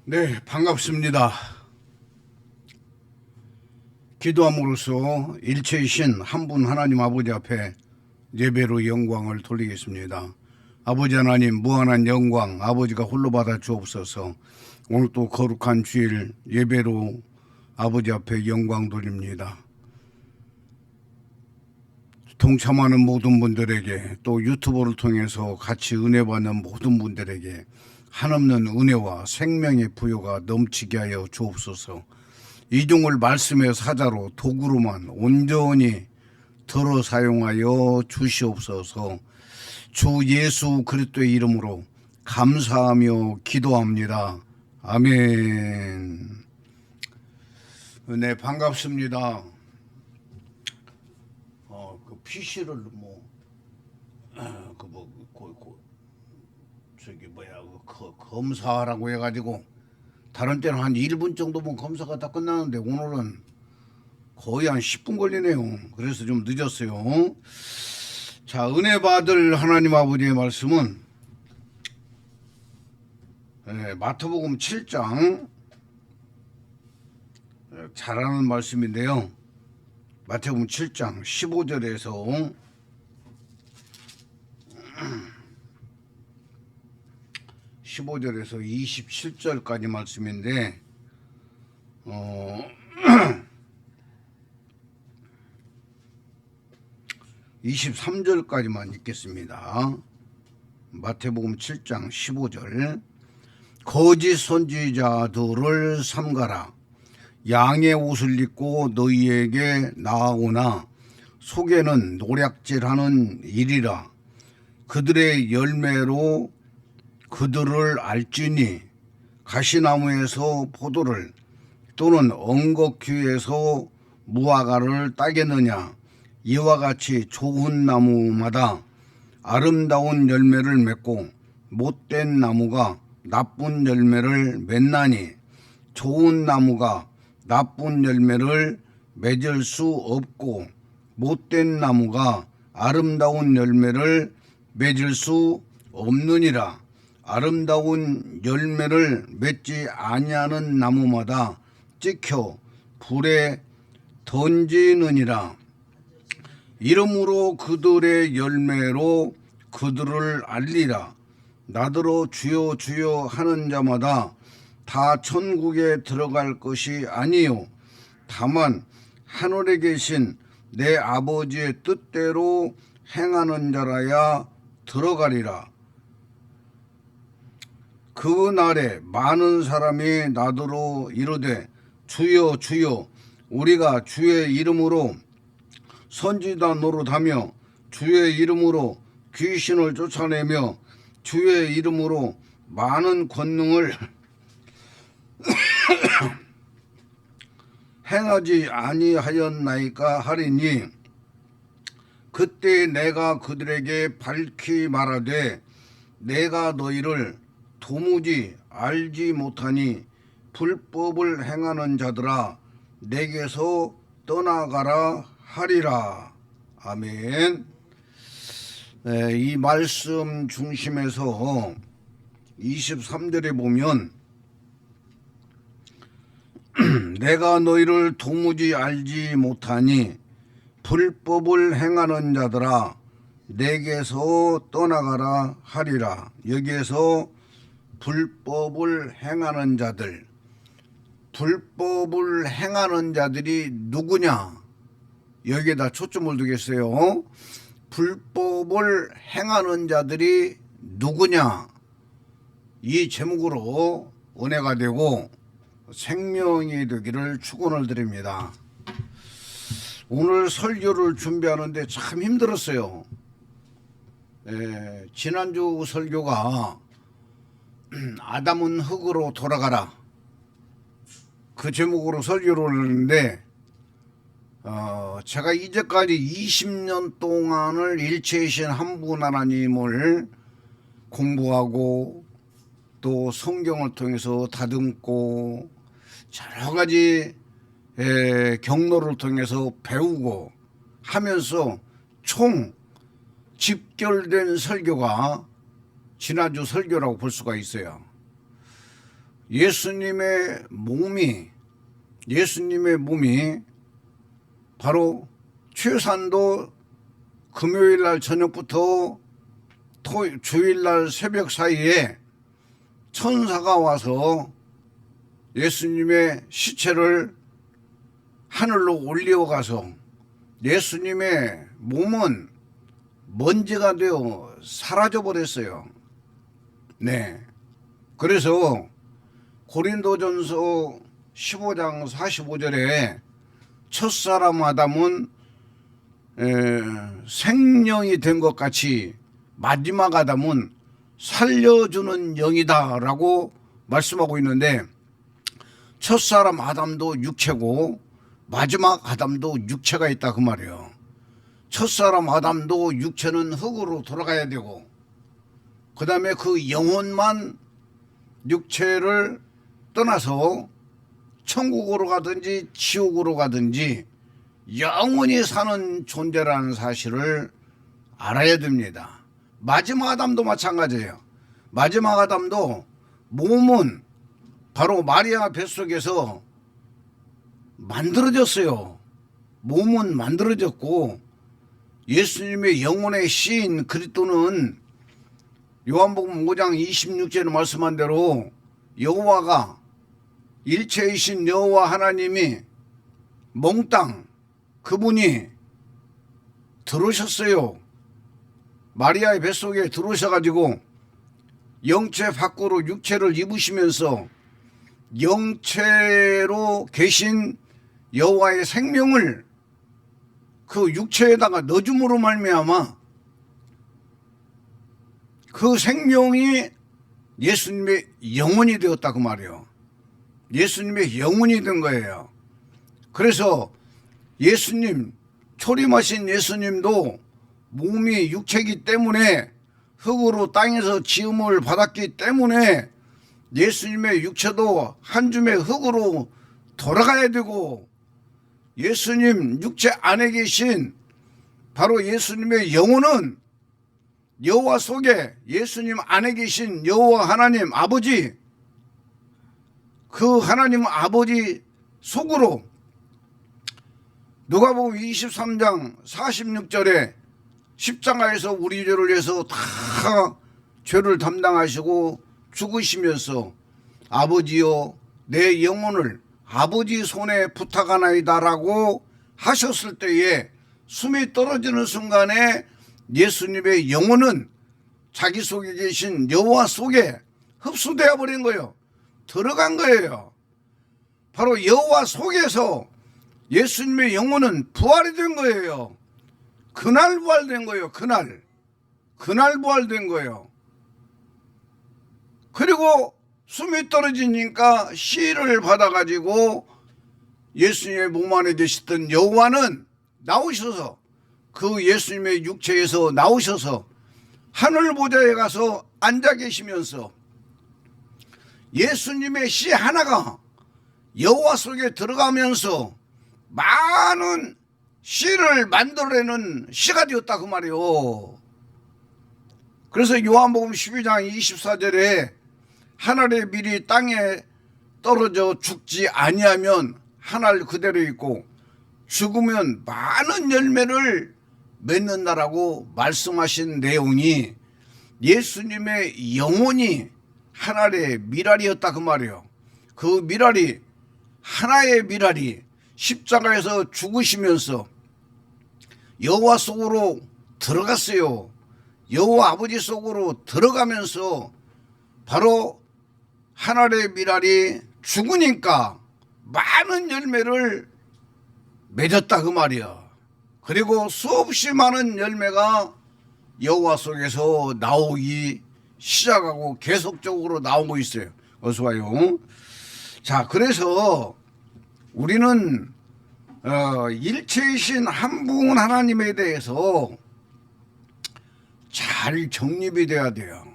네, 반갑습니다. 기도함으로써 일체이신 한 분 하나님 아버지 앞에 예배로 영광을 돌리겠습니다. 아버지 하나님, 무한한 영광 아버지가 홀로 받아 주옵소서. 오늘 또 거룩한 주일 예배로 아버지 앞에 영광 돌립니다. 동참하는 모든 분들에게, 또 유튜브를 통해서 같이 은혜 받는 모든 분들에게 한없는 은혜와 생명의 부요가 넘치게 하여 주옵소서. 이중을 말씀의 사자로 도구로만 온전히 들어 사용하여 주시옵소서. 주 예수 그리스도의 이름으로 감사하며 기도합니다. 아멘. 네, 반갑습니다. 그 PC를 검사라고 해가지고 다른 때는 한 1분 정도면 검사가 다 끝나는데 오늘은 거의 한 10분 걸리네요. 그래서 좀 늦었어요. 자, 은혜 받을 하나님 아버지의 말씀은 마태복음 7장 잘하는 말씀인데요. 마태복음 7장 15절에서 27절까지 말씀인데 23절까지만 읽겠습니다. 마태복음 7장 15절. 거짓 선지자들을 삼가라. 양의 옷을 입고 너희에게 나아오나 속에는 노략질하는 일이라. 그들의 열매로 그들을 알지니 가시나무에서 포도를 또는 언덕귀에서 무화과를 따겠느냐. 이와 같이 좋은 나무마다 아름다운 열매를 맺고 못된 나무가 나쁜 열매를 맺나니 좋은 나무가 나쁜 열매를 맺을 수 없고 못된 나무가 아름다운 열매를 맺을 수 없느니라. 아름다운 열매를 맺지 아니하는 나무마다 찍혀 불에 던지느니라. 이러므로 그들의 열매로 그들을 알리라. 나더러 주여 주여 하는 자마다 다 천국에 들어갈 것이 아니요 다만 하늘에 계신 내 아버지의 뜻대로 행하는 자라야 들어가리라. 그 날에 많은 사람이 나더러 이르되 주여 주여 우리가 주의 이름으로 선지자 노릇하며 주의 이름으로 귀신을 쫓아내며 주의 이름으로 많은 권능을 행하지 아니하였나이까 하리니 그때 내가 그들에게 밝히 말하되 내가 너희를 도무지 알지 못하니 불법을 행하는 자들아 내게서 떠나가라 하리라. 아멘. 이 말씀 중심에서 23절에 보면 내가 너희를 도무지 알지 못하니 불법을 행하는 자들아 내게서 떠나가라 하리라. 여기에서 불법을 행하는 자들, 불법을 행하는 자들이 누구냐? 여기에다 초점을 두겠어요. 불법을 행하는 자들이 누구냐? 이 제목으로 은혜가 되고 생명이 되기를 축원을 드립니다. 오늘 설교를 준비하는데 참 힘들었어요. 지난주 설교가 아담은 흙으로 돌아가라 그 제목으로 설교를 했는데 제가 이제까지 20년 동안을 일체이신 한 분 하나님을 공부하고 또 성경을 통해서 다듬고 여러 가지 경로를 통해서 배우고 하면서 총 집결된 설교가 지난주 설교라고 볼 수가 있어요. 예수님의 몸이 바로 최산도 금요일날 저녁부터 주일날 새벽 사이에 천사가 와서 예수님의 시체를 하늘로 올려가서 예수님의 몸은 먼지가 되어 사라져 버렸어요. 네. 그래서 고린도전서 15장 45절에 첫사람 아담은 생명이 된 것 같이 마지막 아담은 살려주는 영이다 라고 말씀하고 있는데, 첫사람 아담도 육체고 마지막 아담도 육체가 있다 그 말이에요. 첫사람 아담도 육체는 흙으로 돌아가야 되고, 그 다음에 그 영혼만 육체를 떠나서 천국으로 가든지 지옥으로 가든지 영원히 사는 존재라는 사실을 알아야 됩니다. 마지막 아담도 마찬가지예요. 마지막 아담도 몸은 바로 마리아 뱃속에서 만들어졌어요. 몸은 만들어졌고, 예수님의 영혼의 시인 그리스도는 요한복음 5장 26절에 말씀한 대로 여호와가 일체이신 여호와 하나님이 몽땅 그분이 들어오셨어요. 마리아의 뱃속에 들어오셔가지고 영체 밖으로 육체를 입으시면서 영체로 계신 여호와의 생명을 그 육체에다가 넣어줌으로 말미암아 그 생명이 예수님의 영혼이 되었다 그 말이에요. 예수님의 영혼이 된 거예요. 그래서 예수님, 초림하신 예수님도 몸이 육체이기 때문에 흙으로 땅에서 지음을 받았기 때문에 예수님의 육체도 한 줌의 흙으로 돌아가야 되고, 예수님 육체 안에 계신 바로 예수님의 영혼은 여호와 속에 예수님 안에 계신 여호와 하나님 아버지, 그 하나님 아버지 속으로 누가복음 23장 46절에 십자가에서 우리 죄를 위해서 다 죄를 담당하시고 죽으시면서 아버지여 내 영혼을 아버지 손에 부탁하나이다라고 하셨을 때에 숨이 떨어지는 순간에 예수님의 영혼은 자기 속에 계신 여호와 속에 흡수되어 버린 거예요. 들어간 거예요. 바로 여호와 속에서 예수님의 영혼은 부활이 된 거예요. 그날 부활된 거예요. 그날 부활된 거예요. 그리고 숨이 떨어지니까 시를 받아가지고 예수님의 몸 안에 계시던 여호와는 나오셔서 그 예수님의 육체에서 나오셔서 하늘 보좌에 가서 앉아 계시면서 예수님의 시 하나가 여호와 속에 들어가면서 많은 시를 만들어내는 시가 되었다 그 말이에요. 그래서 요한복음 12장 24절에 하늘의 밀이 땅에 떨어져 죽지 아니하면 하늘 그대로 있고 죽으면 많은 열매를 맺는다라고 말씀하신 내용이 예수님의 영혼이 하늘의 밀알이었다 그 말이에요. 그 밀알이, 하나의 밀알이 십자가에서 죽으시면서 여호와 속으로 들어갔어요. 여호와 아버지 속으로 들어가면서 바로 하늘의 밀알이 죽으니까 많은 열매를 맺었다 그 말이야. 그리고 수없이 많은 열매가 여호와 속에서 나오기 시작하고 계속적으로 나오고 있어요. 어서 와요. 자, 그래서 우리는 일체이신 한 분 하나님에 대해서 잘 정립이 돼야 돼요.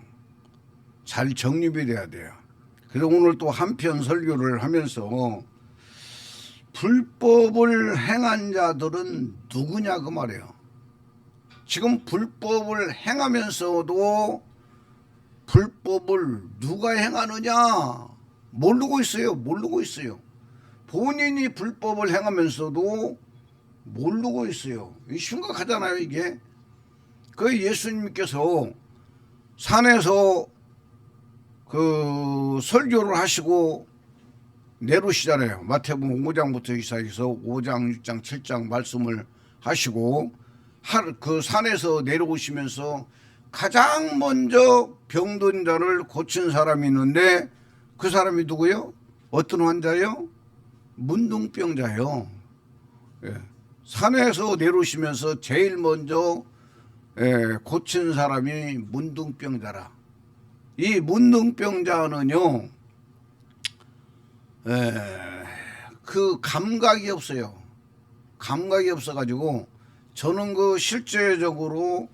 잘 정립이 돼야 돼요. 그래서 오늘 또 한편 설교를 하면서 불법을 행한 자들은 누구냐 그 말이에요. 지금 불법을 행하면서도 불법을 누가 행하느냐? 모르고 있어요. 모르고 있어요. 본인이 불법을 행하면서도 모르고 있어요. 심각하잖아요, 이게. 그 예수님께서 산에서 그 설교를 하시고 내려오시잖아요. 마태복음 5장부터 시작해서 5장, 6장, 7장 말씀을 하시고 그 산에서 내려오시면서 가장 먼저 병든 자를 고친 사람이 있는데 그 사람이 누구요? 어떤 환자요? 문둥병자요. 예. 산에서 내려오시면서 제일 먼저 고친 사람이 문둥병자라. 이 문둥병자는요, 그 감각이 없어요. 감각이 없어가지고 저는 그 실제적으로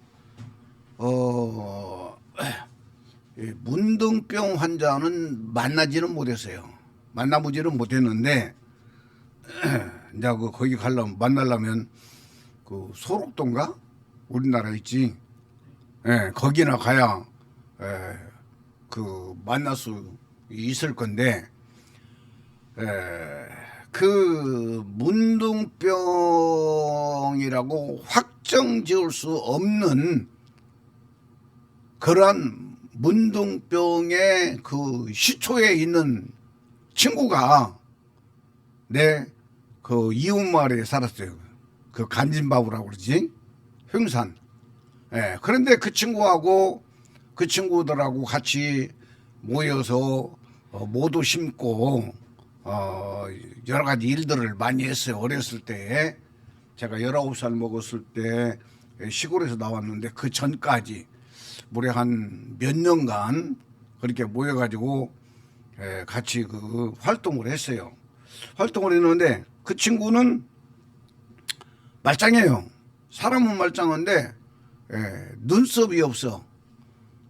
문둥병 환자는 만나지는 못했어요. 만나보지는 못했는데 이제 그 거기 만나려면 그 소록도인가 우리나라 있지. 거기나 가야 그 만날 수 있을 건데 그 문둥병이라고 확정 지을 수 없는 그러한 문둥병의 그 시초에 있는 친구가 내 그 이웃 마을에 살았어요. 그 간진바부라고 그러지, 횡산. 그런데 그 친구하고 그 친구들하고 같이 모여서 모두 심고 여러 가지 일들을 많이 했어요. 어렸을 때 제가 19살 먹었을 때 시골에서 나왔는데 그 전까지 무려 한 몇 년간 그렇게 모여가지고 같이 그 활동을 했어요. 활동을 했는데 그 친구는 말짱해요. 사람은 말짱한데 눈썹이 없어.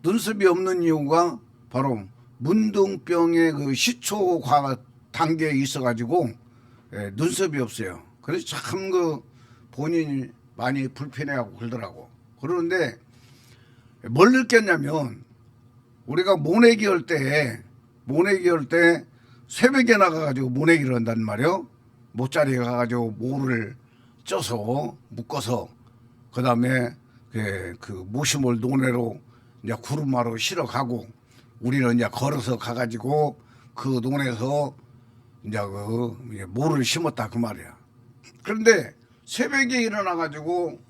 눈썹이 없는 이유가 바로 문둥병의 그 시초 단계에 있어가지고 눈썹이 없어요. 그래서 참 그 본인이 많이 불편해하고 그러더라고. 그러는데 뭘 느꼈냐면 우리가 모내기 할 때 새벽에 나가가지고 모내기를 한단 말이요. 모짜리에 가가지고 모를 쪄서 묶어서 그 다음에 그 모시몰 논에로 이제 구름마로 실어 가고 우리는 이제 걸어서 가가지고 그 논에서 이제 그 모를 심었다 그 말이야. 그런데 새벽에 일어나가지고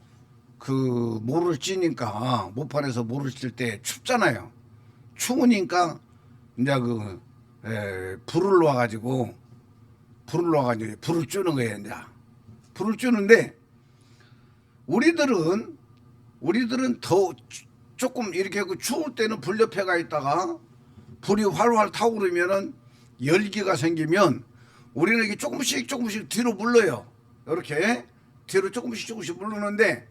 그 모를 찌니까 모판에서 모를 찔 때 춥잖아요. 추우니까 이제 그 불을 놔가지고 불을 쬐는 거예요. 이제 불을 쬐는데 우리들은 더 조금 이렇게 그 추울 때는 불 옆에 가 있다가 불이 활활 타오르면은 열기가 생기면 우리는 이렇게 조금씩 뒤로 물러요. 이렇게 뒤로 조금씩 물르는데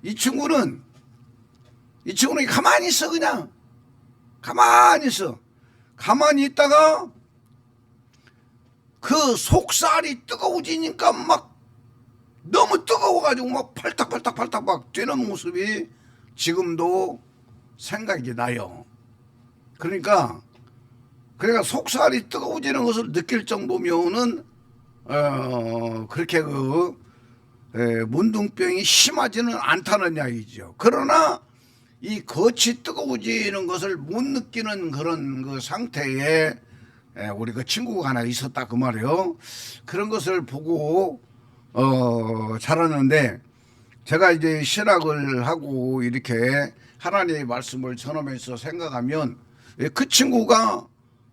이 친구는 가만히 있어. 그냥 가만히 있어. 가만히 있다가 그 속살이 뜨거워지니까 막 너무 뜨거워가지고 막 팔딱팔딱 막 뛰는 모습이 지금도 생각이 나요. 그러니까 속살이 뜨거워지는 것을 느낄 정도면은 그렇게 문둥병이 심하지는 않다는 이야기죠. 그러나 이 겉이 뜨거워지는 것을 못 느끼는 그런 그 상태에 우리 그 친구가 하나 있었다 그 말이에요. 그런 것을 보고 자랐는데 제가 이제 신학을 하고 이렇게 하나님의 말씀을 전하면서 생각하면 그 친구가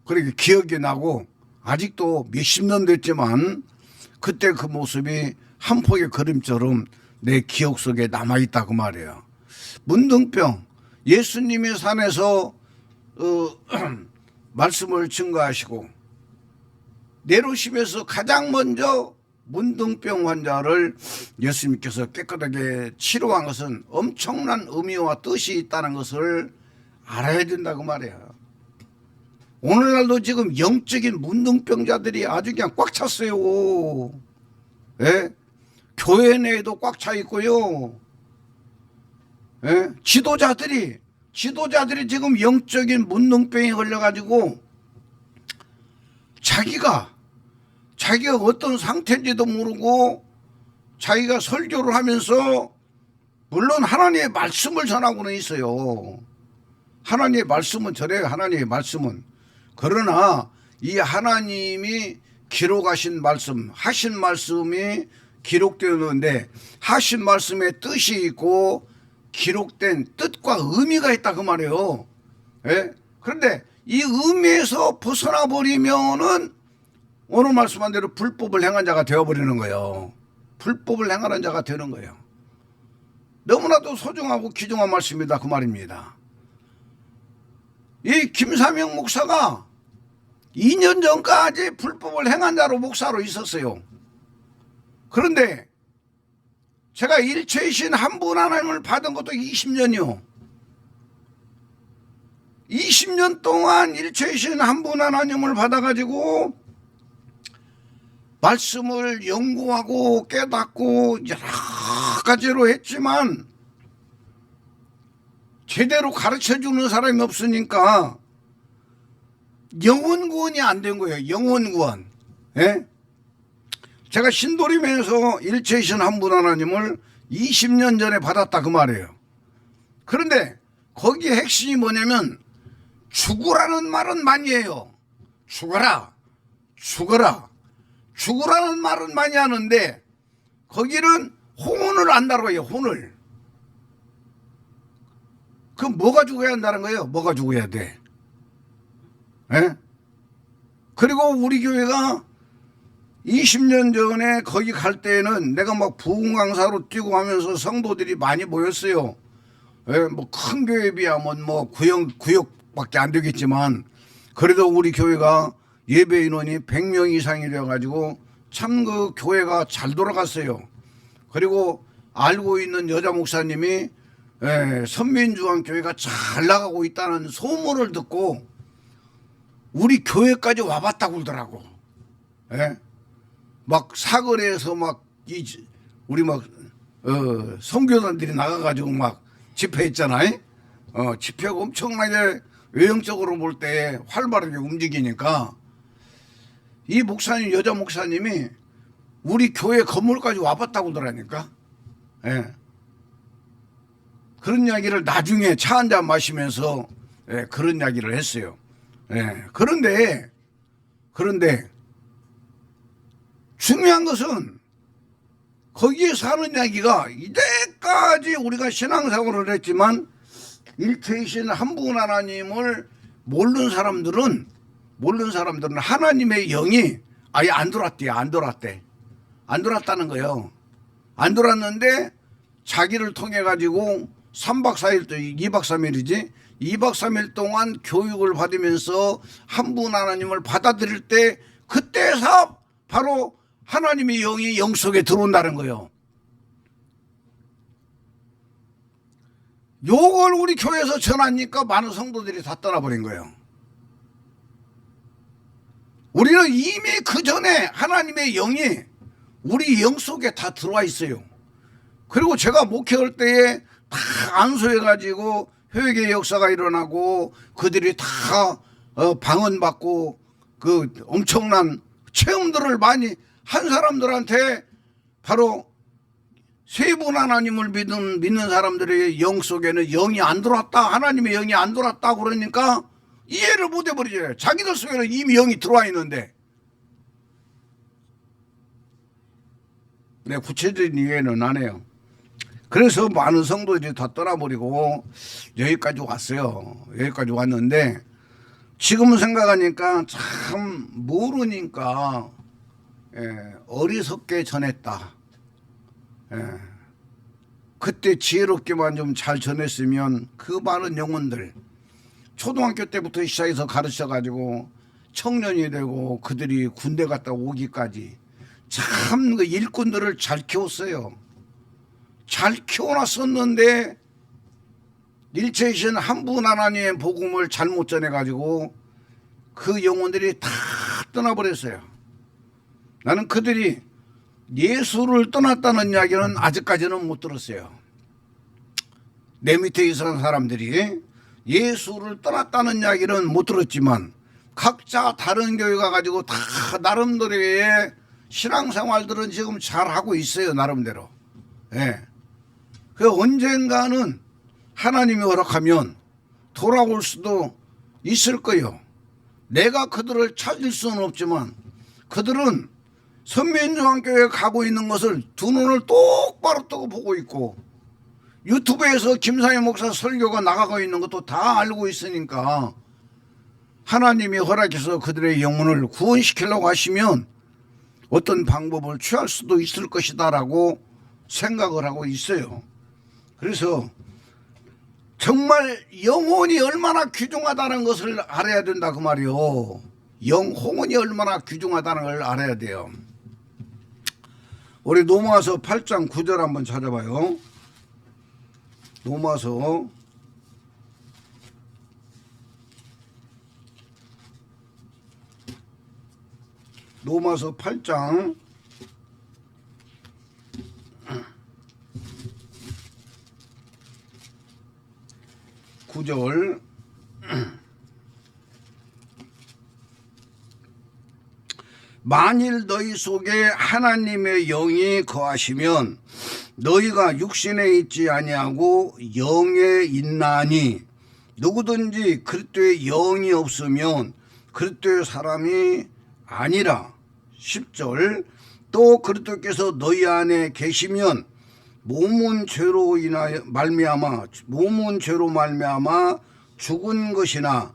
그렇게 기억이 나고 아직도 몇십 년 됐지만 그때 그 모습이 한 폭의 그림처럼 내 기억 속에 남아있다 그 말이에요. 문둥병, 예수님이 산에서 말씀을 증거하시고 내려오시면서 가장 먼저 문둥병 환자를 예수님께서 깨끗하게 치료한 것은 엄청난 의미와 뜻이 있다는 것을 알아야 된다고 말이에요. 오늘날도 지금 영적인 문둥병자들이 아주 그냥 꽉 찼어요. 예? 교회 내에도 꽉 차 있고요. 예? 지도자들이 지금 영적인 문둥병에 걸려가지고 자기가 어떤 상태인지도 모르고 자기가 설교를 하면서 물론 하나님의 말씀을 전하고는 있어요. 하나님의 말씀은 저래요. 하나님의 말씀은. 그러나 이 하나님이 기록하신 말씀, 하신 말씀이 기록되었는데 하신 말씀에 뜻이 있고 기록된 뜻과 의미가 있다 그 말이에요. 예? 그런데 이 의미에서 벗어나 버리면은 오늘 말씀한 대로 불법을 행한 자가 되어버리는 거예요. 불법을 행하는 자가 되는 거예요. 너무나도 소중하고 귀중한 말씀이다 그 말입니다. 이 김사명 목사가 2년 전까지 불법을 행한 자로 목사로 있었어요. 그런데 제가 일체이신 한 분 하나님을 받은 것도 20년이요. 20년 동안 일체이신 한 분 하나님을 받아가지고 말씀을 연구하고 깨닫고 여러 가지로 했지만 제대로 가르쳐주는 사람이 없으니까 영혼 구원이 안 된 거예요. 영혼 구원. 예? 제가 신도림에서 일체이신 한 분 하나님을 20년 전에 받았다 그 말이에요. 그런데 거기에 핵심이 뭐냐면 죽으라는 말은 많이 해요. 죽어라. 죽으라는 말은 많이 하는데 거기는 혼을 안다고 해요. 혼을. 그럼 뭐가 죽어야 한다는 거예요? 뭐가 죽어야 돼? 예? 그리고 우리 교회가 20년 전에 거기 갈 때는 내가 막 부흥 강사로 뛰고 하면서 성도들이 많이 모였어요. 예, 뭐 큰 교회에 비하면 뭐 구역밖에 안 되겠지만 그래도 우리 교회가 예배 인원이 100명 이상이 되어가지고 참 그 교회가 잘 돌아갔어요. 그리고 알고 있는 여자 목사님이 선민중앙교회가 잘 나가고 있다는 소문을 듣고 우리 교회까지 와봤다고 그러더라고. 예? 막 사거리에서 막 우리 막 선교단들이 나가가지고 막 집회했잖아요. 집회가 엄청나게 외형적으로 볼 때 활발하게 움직이니까 이 목사님 여자 목사님이 우리 교회 건물까지 와봤다고 그러니까. 예. 그런 이야기를 나중에 차 한잔 마시면서 그런 이야기를 했어요. 예. 그런데 중요한 것은 거기에 사는 이야기가 이제까지 우리가 신앙생활을 했지만 일체이신 한 분 하나님을 모르는 사람들은 하나님의 영이 아예 안 돌았대. 안 돌았다는 거예요. 안 돌았는데 자기를 통해 가지고 3박 4일, 2박 3일이지 2박 3일 동안 교육을 받으면서 한 분 하나님을 받아들일 때 그때서 바로 하나님의 영이 영 속에 들어온다는 거예요. 요걸 우리 교회에서 전하니까 많은 성도들이 다 떠나버린 거예요. 우리는 이미 그 전에 하나님의 영이 우리 영 속에 다 들어와 있어요. 그리고 제가 목회할 때에 다 안수해가지고 회개의 역사가 일어나고 그들이 다 방언받고 그 엄청난 체험들을 많이 한 사람들한테 바로 세 분 하나님을 믿는 사람들의 영 속에는 영이 안 들어왔다. 하나님의 영이 안 들어왔다. 그러니까 이해를 못 해버리죠. 자기들 속에는 이미 영이 들어와 있는데. 네, 구체적인 이해는 안 해요. 그래서 많은 성도들이 다 떠나버리고 여기까지 왔어요. 여기까지 왔는데 지금 생각하니까 참 모르니까 어리석게 전했다. 그때 지혜롭게만 좀 잘 전했으면 그 많은 영혼들 초등학교 때부터 시작해서 가르쳐가지고 청년이 되고 그들이 군대 갔다 오기까지 참 그 일꾼들을 잘 키웠어요. 잘 키워놨었는데 일체이신 한 분 하나님의 복음을 잘못 전해가지고 그 영혼들이 다 떠나버렸어요. 나는 그들이 예수를 떠났다는 이야기는 아직까지는 못 들었어요. 내 밑에 있는 사람들이 예수를 떠났다는 이야기는 못 들었지만 각자 다른 교회 가가지고 다 나름대로의 신앙생활들은 지금 잘하고 있어요. 나름대로. 예. 그 언젠가는 하나님이 허락하면 돌아올 수도 있을 거예요. 내가 그들을 찾을 수는 없지만 그들은 선민중앙교회에 가고 있는 것을 두 눈을 똑바로 뜨고 보고 있고 유튜브에서 김상희 목사 설교가 나가고 있는 것도 다 알고 있으니까 하나님이 허락해서 그들의 영혼을 구원시키려고 하시면 어떤 방법을 취할 수도 있을 것이다 라고 생각을 하고 있어요. 그래서 정말 영혼이 얼마나 귀중하다는 것을 알아야 된다 그 말이요. 영혼이 얼마나 귀중하다는 걸 알아야 돼요. 우리 로마서 8장 9절 한번 찾아봐요. 로마서 8장 9절 만일 너희 속에 하나님의 영이 거하시면 너희가 육신에 있지 아니하고 영에 있나니 누구든지 그리스도의 영이 없으면 그리스도의 사람이 아니라. 10절 또 그리스도께서 너희 안에 계시면 몸은 죄로 말미암아 죽은 것이나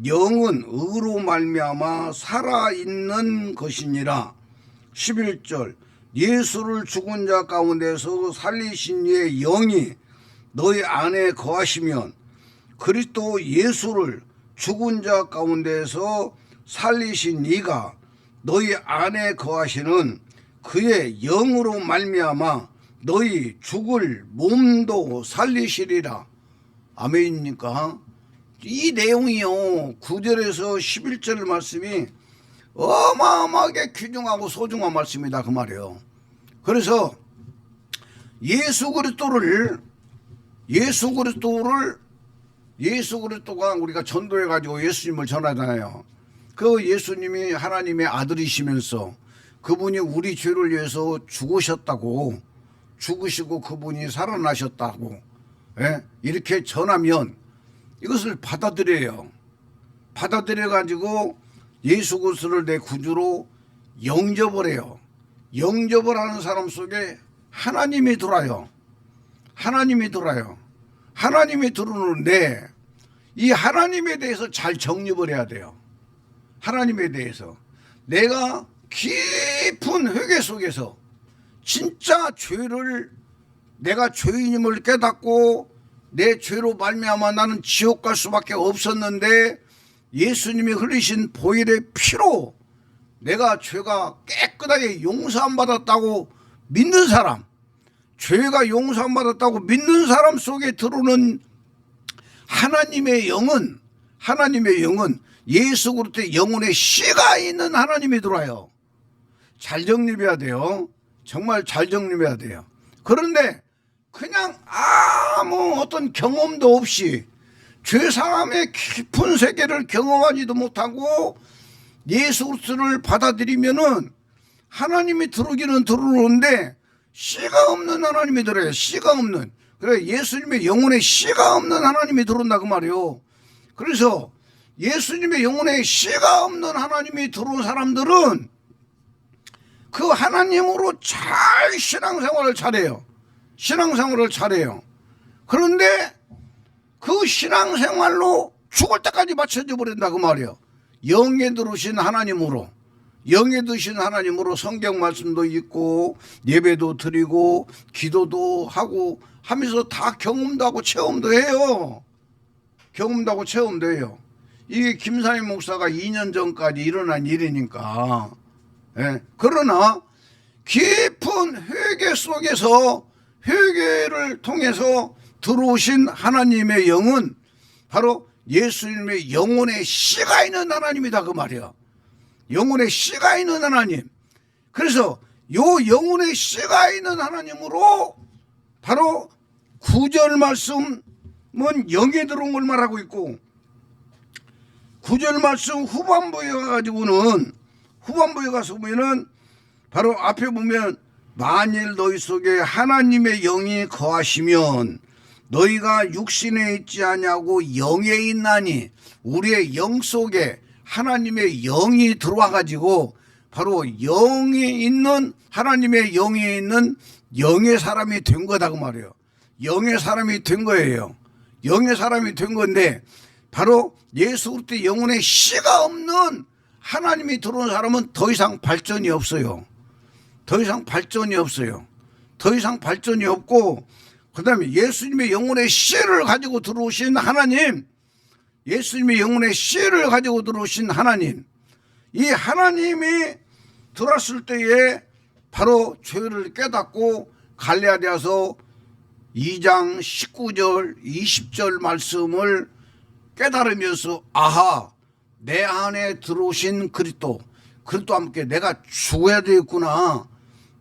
영은 의로 말미암아 살아있는 것이니라. 11절 예수를 죽은 자 가운데서 살리신 이의 영이 너희 안에 거하시면 그리스도 예수를 죽은 자 가운데서 살리신 이가 너희 안에 거하시는 그의 영으로 말미암아 너희 죽을 몸도 살리시리라. 아멘입니까? 이 내용이요 9절에서 11절 말씀이 어마어마하게 귀중하고 소중한 말씀이다 그 말이에요. 그래서 예수 그리스도가 우리가 전도해 가지고 예수님을 전하잖아요. 그 예수님이 하나님의 아들이시면서 그분이 우리 죄를 위해서 죽으셨다고, 죽으시고 그분이 살아나셨다고, 예? 이렇게 전하면 이것을 받아들여요. 받아들여 가지고 예수 그리스도를 내 구주로 영접을 해요. 영접을 하는 사람 속에 하나님이 들어와요. 하나님이 들어오는데 이 하나님에 대해서 잘 정립을 해야 돼요. 하나님에 대해서 내가 깊은 회개 속에서 진짜 내가 죄인임을 깨닫고 내 죄로 말미암아 나는 지옥 갈 수밖에 없었는데 예수님이 흘리신 보혈의 피로 내가 죄가 깨끗하게 용서함 받았다고 믿는 사람, 죄가 용서함 받았다고 믿는 사람 속에 들어오는 하나님의 영은 예수 그리스도의 영혼에 씨가 있는 하나님이 들어와요. 잘 정립해야 돼요. 정말 잘 정립해야 돼요. 그런데 그냥 아무 어떤 경험도 없이 죄사함의 깊은 세계를 경험하지도 못하고 예수 그리스도를 받아들이면은 하나님이 들어오기는 들어오는데 씨가 없는 하나님이 들어요. 씨가 없는. 그래 예수님의 영혼에 씨가 없는 하나님이 들어온다 그 말이에요. 그래서 예수님의 영혼에 씨가 없는 하나님이 들어온 사람들은 그 하나님으로 잘 신앙생활을 잘해요. 그런데 그 신앙생활로 죽을 때까지 맞춰져 버린다 그 말이에요. 영에 들으신 하나님으로 성경 말씀도 읽고 예배도 드리고 기도도 하고 하면서 다 경험도 하고 체험도 해요. 이게 김상희 목사가 2년 전까지 일어난 일이니까. 예. 그러나 깊은 회개 속에서 회개를 통해서 들어오신 하나님의 영은 바로 예수님의 영혼에 씨가 있는 하나님이다 그 말이야. 영혼에 씨가 있는 하나님. 그래서 요 영혼에 씨가 있는 하나님으로 바로 9절 말씀은 영에 들어온 걸 말하고 있고 9절 말씀 후반부에 가서 보면은 바로 앞에 보면 만일 너희 속에 하나님의 영이 거하시면 너희가 육신에 있지 아니하고 영에 있나니, 우리의 영 속에 하나님의 영이 들어와 가지고 바로 영이 있는, 하나님의 영이 있는 영의 사람이 된 거다 그 말이에요. 영의 사람이 된 거예요. 영의 사람이 된 건데, 바로 예수 그리스도 영혼에 씨가 없는 하나님이 들어온 사람은 더 이상 발전이 없어요. 더 이상 발전이 없어요. 더 이상 발전이 없고, 그 다음에 예수님의 영혼의 씨를 가지고 들어오신 하나님, 예수님의 영혼의 씨를 가지고 들어오신 하나님, 이 하나님이 들어왔을 때에 바로 죄를 깨닫고 갈라디아서 2장 19절 20절 말씀을 깨달으면서, 아하, 내 안에 들어오신 그리스도와 함께 내가 죽어야 되겠구나.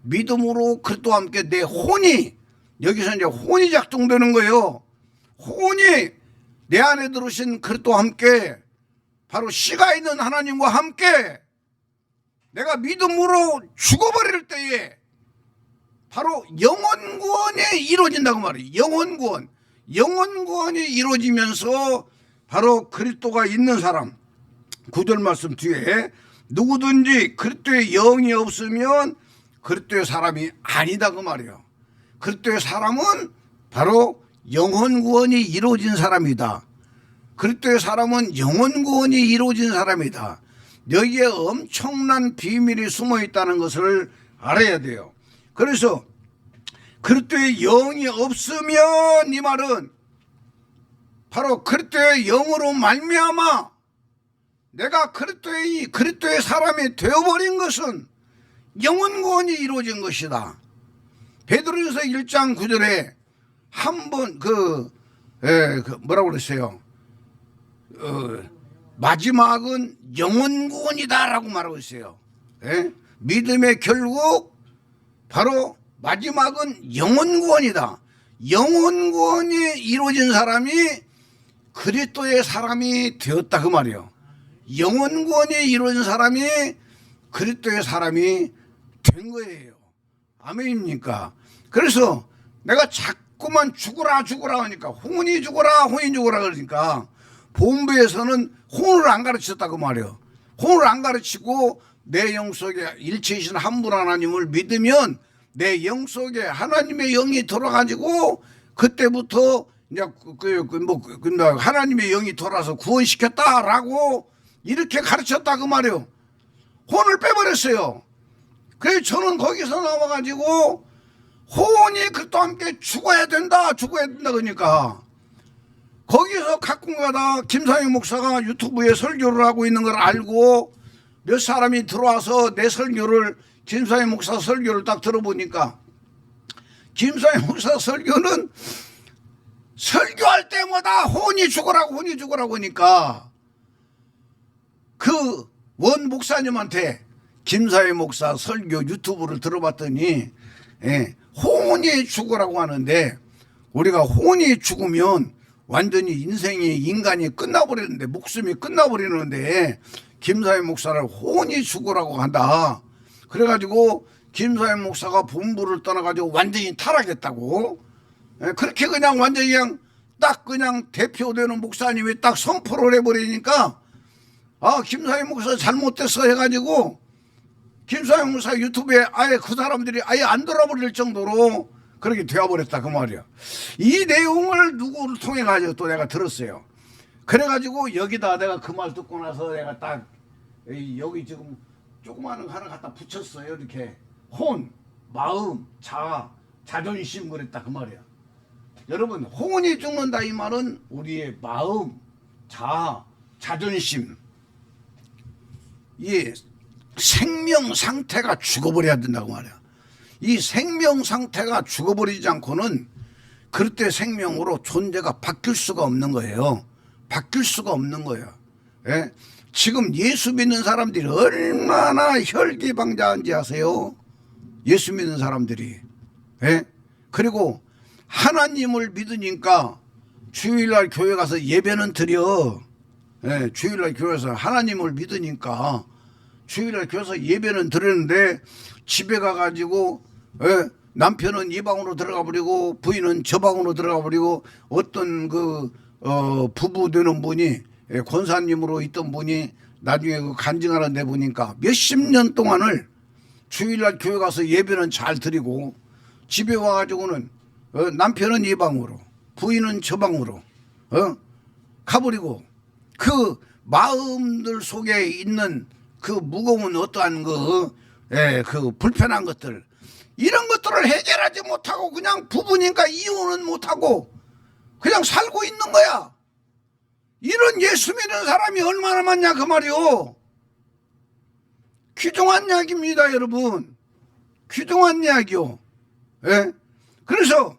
믿음으로 그리스도와 함께 내 혼이, 여기서 이제 혼이 작동되는 거예요. 혼이 내 안에 들어오신 그리스도와 함께, 바로 씨가 있는 하나님과 함께 내가 믿음으로 죽어버릴 때에 바로 영혼 구원이 이루어진다고 말이에요. 영혼 구원. 영혼 구원이 이루어지면서 바로 그리스도가 있는 사람, 9절 말씀 뒤에 누구든지 그리스도의 영이 없으면 그리스도의 사람이 아니다 그 말이에요. 그리스도의 사람은 바로 영혼 구원이 이루어진 사람이다. 그리스도의 사람은 영혼 구원이 이루어진 사람이다. 여기에 엄청난 비밀이 숨어 있다는 것을 알아야 돼요. 그래서 그리스도의 영이 없으면, 이 말은 바로 그리스도의 영으로 말미암아 내가 그리스도의 사람이 되어버린 것은 영혼 구원이 이루어진 것이다. 베드로전서 1장 9절에 한번 뭐라고 그랬어요? 마지막은 영혼 구원이다라고 말하고 있어요. 예? 믿음의 결국 바로 마지막은 영혼 구원이다. 영혼 구원이 이루어진 사람이 그리스도의 사람이 되었다 그 말이에요. 영혼 구원이 이루어진 사람이 그리스도의 사람이 된 거예요. 아멘입니까? 그래서 내가 자꾸만 죽으라 하니까, 혼이 죽어라 그러니까 본부에서는 혼을 안 가르쳤다고 말이에요. 혼을 안 가르치고 내 영 속에 일체이신 한 분 하나님을 믿으면 내 영 속에 하나님의 영이 들어가지고 그때부터 이제 하나님의 영이 돌아서 구원시켰다라고 이렇게 가르쳤다 그 말이에요. 혼을 빼버렸어요. 그래서 저는 거기서 나와가지고 혼이 그리스도와 함께 죽어야 된다 그러니까, 거기서 가끔가다 김상영 목사가 유튜브에 설교를 하고 있는 걸 알고 몇 사람이 들어와서 내 설교를, 김상영 목사 설교를 딱 들어보니까, 김상영 목사 설교는 설교할 때마다 혼이 죽으라고 하니까, 그 원 목사님한테 김상영 목사 설교 유튜브를 들어봤더니, 혼이 죽으라고 하는데, 우리가 혼이 죽으면 완전히 인간이 끝나버리는데, 목숨이 끝나버리는데 김상영 목사를 혼이 죽으라고 한다. 그래가지고 김상영 목사가 본부를 떠나가지고 완전히 타락했다고, 그렇게 그냥 완전히 그냥 대표되는 목사님이 딱 선포를 해버리니까, 아, 김상영 목사 잘못됐어 해가지고 김상영 목사 유튜브에 아예 그 사람들이 아예 안 돌아버릴 정도로 그렇게 되어버렸다 그 말이야. 이 내용을 누구를 통해 가지고 또 내가 들었어요. 그래가지고 여기다 내가 그 말 듣고 나서 내가 딱 여기 지금 조그마한 거 하나 갖다 붙였어요. 이렇게 혼, 마음, 자존심 그랬다 그 말이야. 여러분, 혼이 죽는다 이 말은 우리의 마음, 자존심, 이 생명 상태가 죽어버려야 된다고 말이야. 이 생명 상태가 죽어버리지 않고는 그때 생명으로 존재가 바뀔 수가 없는 거예요. 바뀔 수가 없는 거예요. 예? 지금 예수 믿는 사람들이 얼마나 혈기방자한지 아세요? 예수 믿는 사람들이. 예? 그리고 하나님을 믿으니까 주일날 교회 가서 예배는 드려. 예, 주일날 교회에서 하나님을 믿으니까 주일날 교회에서 예배는 드렸는데 집에 가가지고 남편은 이 방으로 들어가 버리고 부인은 저 방으로 들어가 버리고 어떤 부부 되는 분이 권사님으로 있던 분이 나중에 간증하는 데 보니까 몇십 년 동안을 주일날 교회 가서 예배는 잘 드리고 집에 와가지고는 남편은 이 방으로 부인은 저 방으로 가버리고 그 마음들 속에 있는 그 무거운 어떠한 그 불편한 것들 이런 것들을 해결하지 못하고 그냥 부부니까 이혼은 못하고 그냥 살고 있는 거야. 이런 예수 믿는 사람이 얼마나 많냐 그 말이요. 귀중한 이야기입니다 여러분. 귀중한 이야기요. 예? 그래서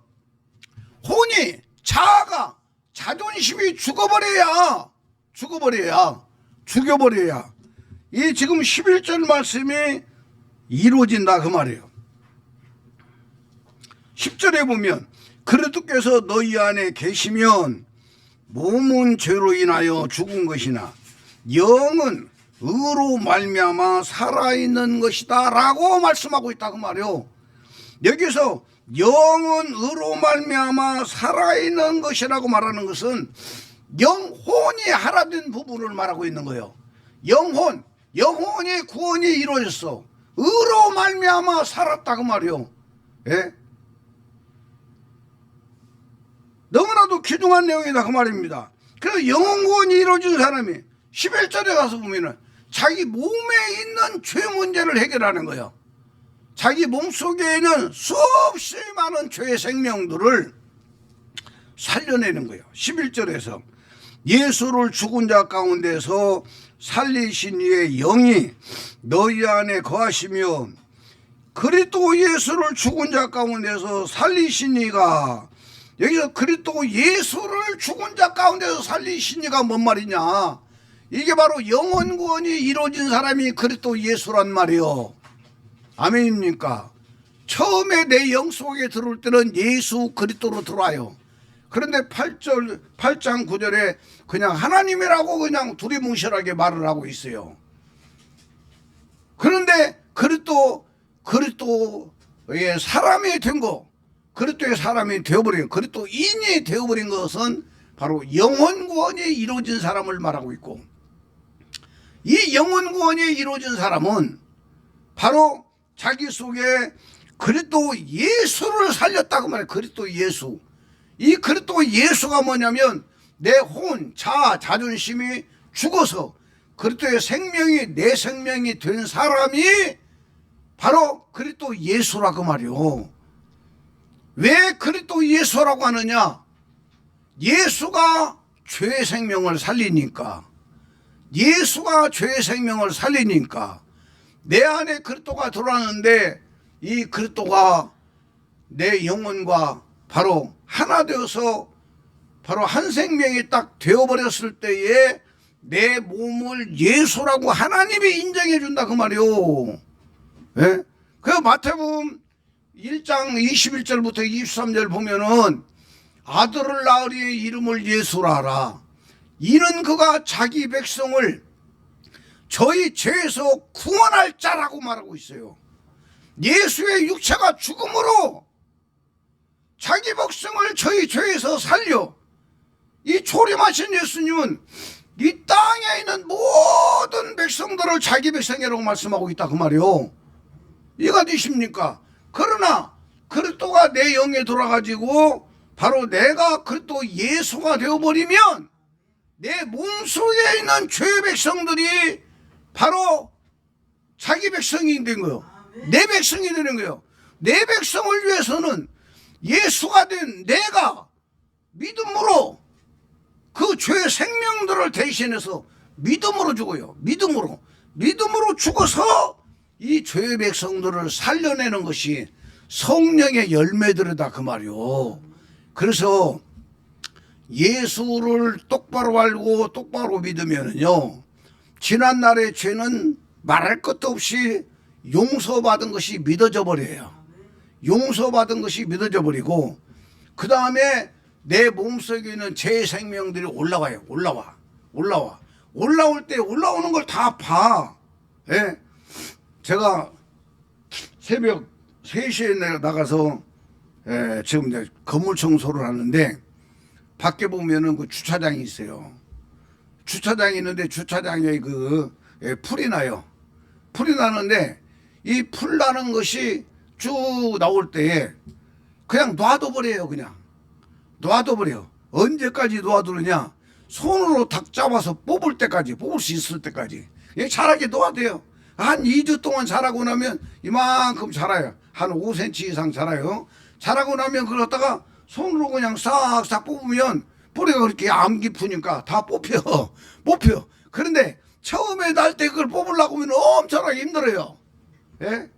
혼이 자아가 자존심이 죽어버려야 이 지금 11절 말씀이 이루어진다 그 말이에요. 10절에 보면 그리스도께서 너희 안에 계시면 몸은 죄로 인하여 죽은 것이나 영은 의로 말미암아 살아있는 것이다 라고 말씀하고 있다 그 말이에요. 여기서 영은 의로 말미암아 살아있는 것이라고 말하는 것은 영혼이 하나 된 부분을 말하고 있는 거예요. 영혼이 구원이 이루어졌어. 의로 말미암아 살았다 그 말이에요. 예? 너무나도 귀중한 내용이다 그 말입니다. 그래서 영혼 구원이 이루어진 사람이 11절에 가서 보면은 자기 몸에 있는 죄 문제를 해결하는 거예요. 자기 몸속에 있는 수없이 많은 죄의 생명들을 살려내는 거예요. 11절에서 예수를 죽은 자 가운데서 살리신 이의 영이 너희 안에 거하시며 그리스도 예수를 죽은 자 가운데서 살리신 이가 여기서 그리스도 예수를 죽은 자 가운데서 살리신 이가 뭔 말이냐. 이게 바로 영혼 구원이 이루어진 사람이 그리스도 예수란 말이요. 아멘입니까? 처음에 내 영 속에 들어올 때는 예수 그리스도로 들어와요. 그런데 8장 9절에 그냥 하나님이라고 그냥 두리뭉실하게 말을 하고 있어요. 그런데 그리스도의 사람이 된 거, 그리스도의 사람이 되어버린, 그리스도인이 되어버린 것은 바로 영혼 구원이 이루어진 사람을 말하고 있고, 이 영혼 구원이 이루어진 사람은 바로 자기 속에 그리스도 예수를 살렸다고 말해요. 그리스도 예수. 이 그리스도 예수가 뭐냐면 내 혼, 자존심이 죽어서 그리스도의 생명이 내 생명이 된 사람이 바로 그리스도 예수라고 말이요. 왜 그리스도 예수라고 하느냐? 예수가 죄의 생명을 살리니까. 예수가 죄의 생명을 살리니까 내 안에 그리스도가 들어왔는데 이 그리스도가 내 영혼과 바로 하나 되어서 바로 한 생명이 딱 되어버렸을 때에 내 몸을 예수라고 하나님이 인정해 준다 그 말이요. 예? 그 마태복음 1장 21절부터 23절 보면은 아들을 낳으리의 이름을 예수라 하라. 이는 그가 자기 백성을 저희 죄에서 구원할 자라고 말하고 있어요. 예수의 육체가 죽음으로 자기 백성을 저희 죄에서 살려 이 초림하신 예수님은 이 땅에 있는 모든 백성들을 자기 백성이라고 말씀하고 있다 그 말이요. 이해가 되십니까? 그러나 그리스도가 내 영에 돌아가지고 바로 내가 그리스도 예수가 되어버리면 내 몸속에 있는 죄의 백성들이 바로 자기 백성이 된 거예요. 내 백성이 되는 거예요. 내 백성을 위해서는 예수가 된 내가 믿음으로 그 죄의 생명들을 대신해서 믿음으로 죽어요. 믿음으로 죽어서 이 죄의 백성들을 살려내는 것이 성령의 열매들이다 그 말이요. 그래서 예수를 똑바로 알고 똑바로 믿으면요, 지난날의 죄는 말할 것도 없이 용서받은 것이 믿어져 버려요. 용서받은 것이 믿어져 버리고 그 다음에 내 몸속에 있는 죄의 생명들이 올라와요. 올라와. 올라올 때 올라오는 걸 다 봐. 예? 제가 새벽 3시에 내가 나가서 지금 이제 건물 청소를 하는데 밖에 보면은 그 주차장이 있어요. 주차장이 있는데 주차장에 풀이 나요. 풀이 나는데 이 풀 나는 것이 쭉 나올 때 그냥 놔둬버려요. 그냥 놔둬버려요. 언제까지 놔두느냐? 손으로 탁 잡아서 뽑을 때까지, 뽑을 수 있을 때까지 자라게 놔둬요. 한 2주 동안 자라고 나면 이만큼 자라요. 한 5cm 이상 자라요. 자라고 나면 그걸 갖다가 손으로 그냥 싹싹 뽑으면 뿌리가 그렇게 안 깊으니까 다 뽑혀. 그런데 처음에 날 때 그걸 뽑으려고 하면 엄청나게 힘들어요. 예?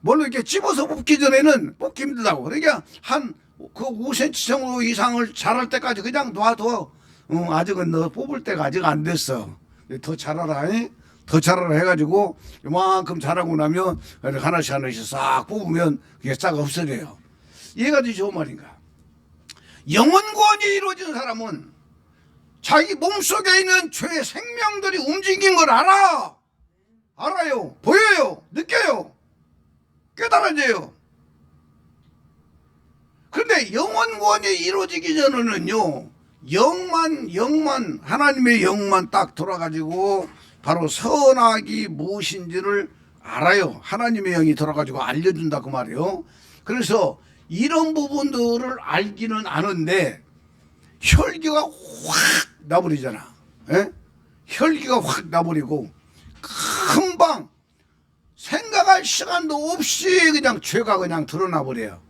뭘로 이렇게 집어서 뽑기 전에는 뽑기 힘들다고. 그러니까 한 그 5cm 정도 이상을 자랄 때까지 그냥 놔둬. 아직은 너 뽑을 때가 아직 안 됐어. 더 자라라. 더 자라라 해가지고 이만큼 자라고 나면 하나씩 싹 뽑으면 그게 싹 없어져요. 이해가 되죠? 좋은 말인가? 영원구원이 이루어진 사람은 자기 몸속에 있는 죄의 생명들이 움직인 걸 알아요. 보여요. 느껴요. 깨달아져요. 그런데 영원구원이 이루어지기 전에는요, 영만 하나님의 영만 딱 돌아가지고 바로 선악이 무엇인지를 알아요. 하나님의 영이 돌아가지고 알려준다 그 말이에요. 그래서 이런 부분들을 알기는 아는데 혈기가 확 나버리잖아. 예? 혈기가 확 나버리고 금방 생각할 시간도 없이 그냥 죄가 그냥 드러나버려요.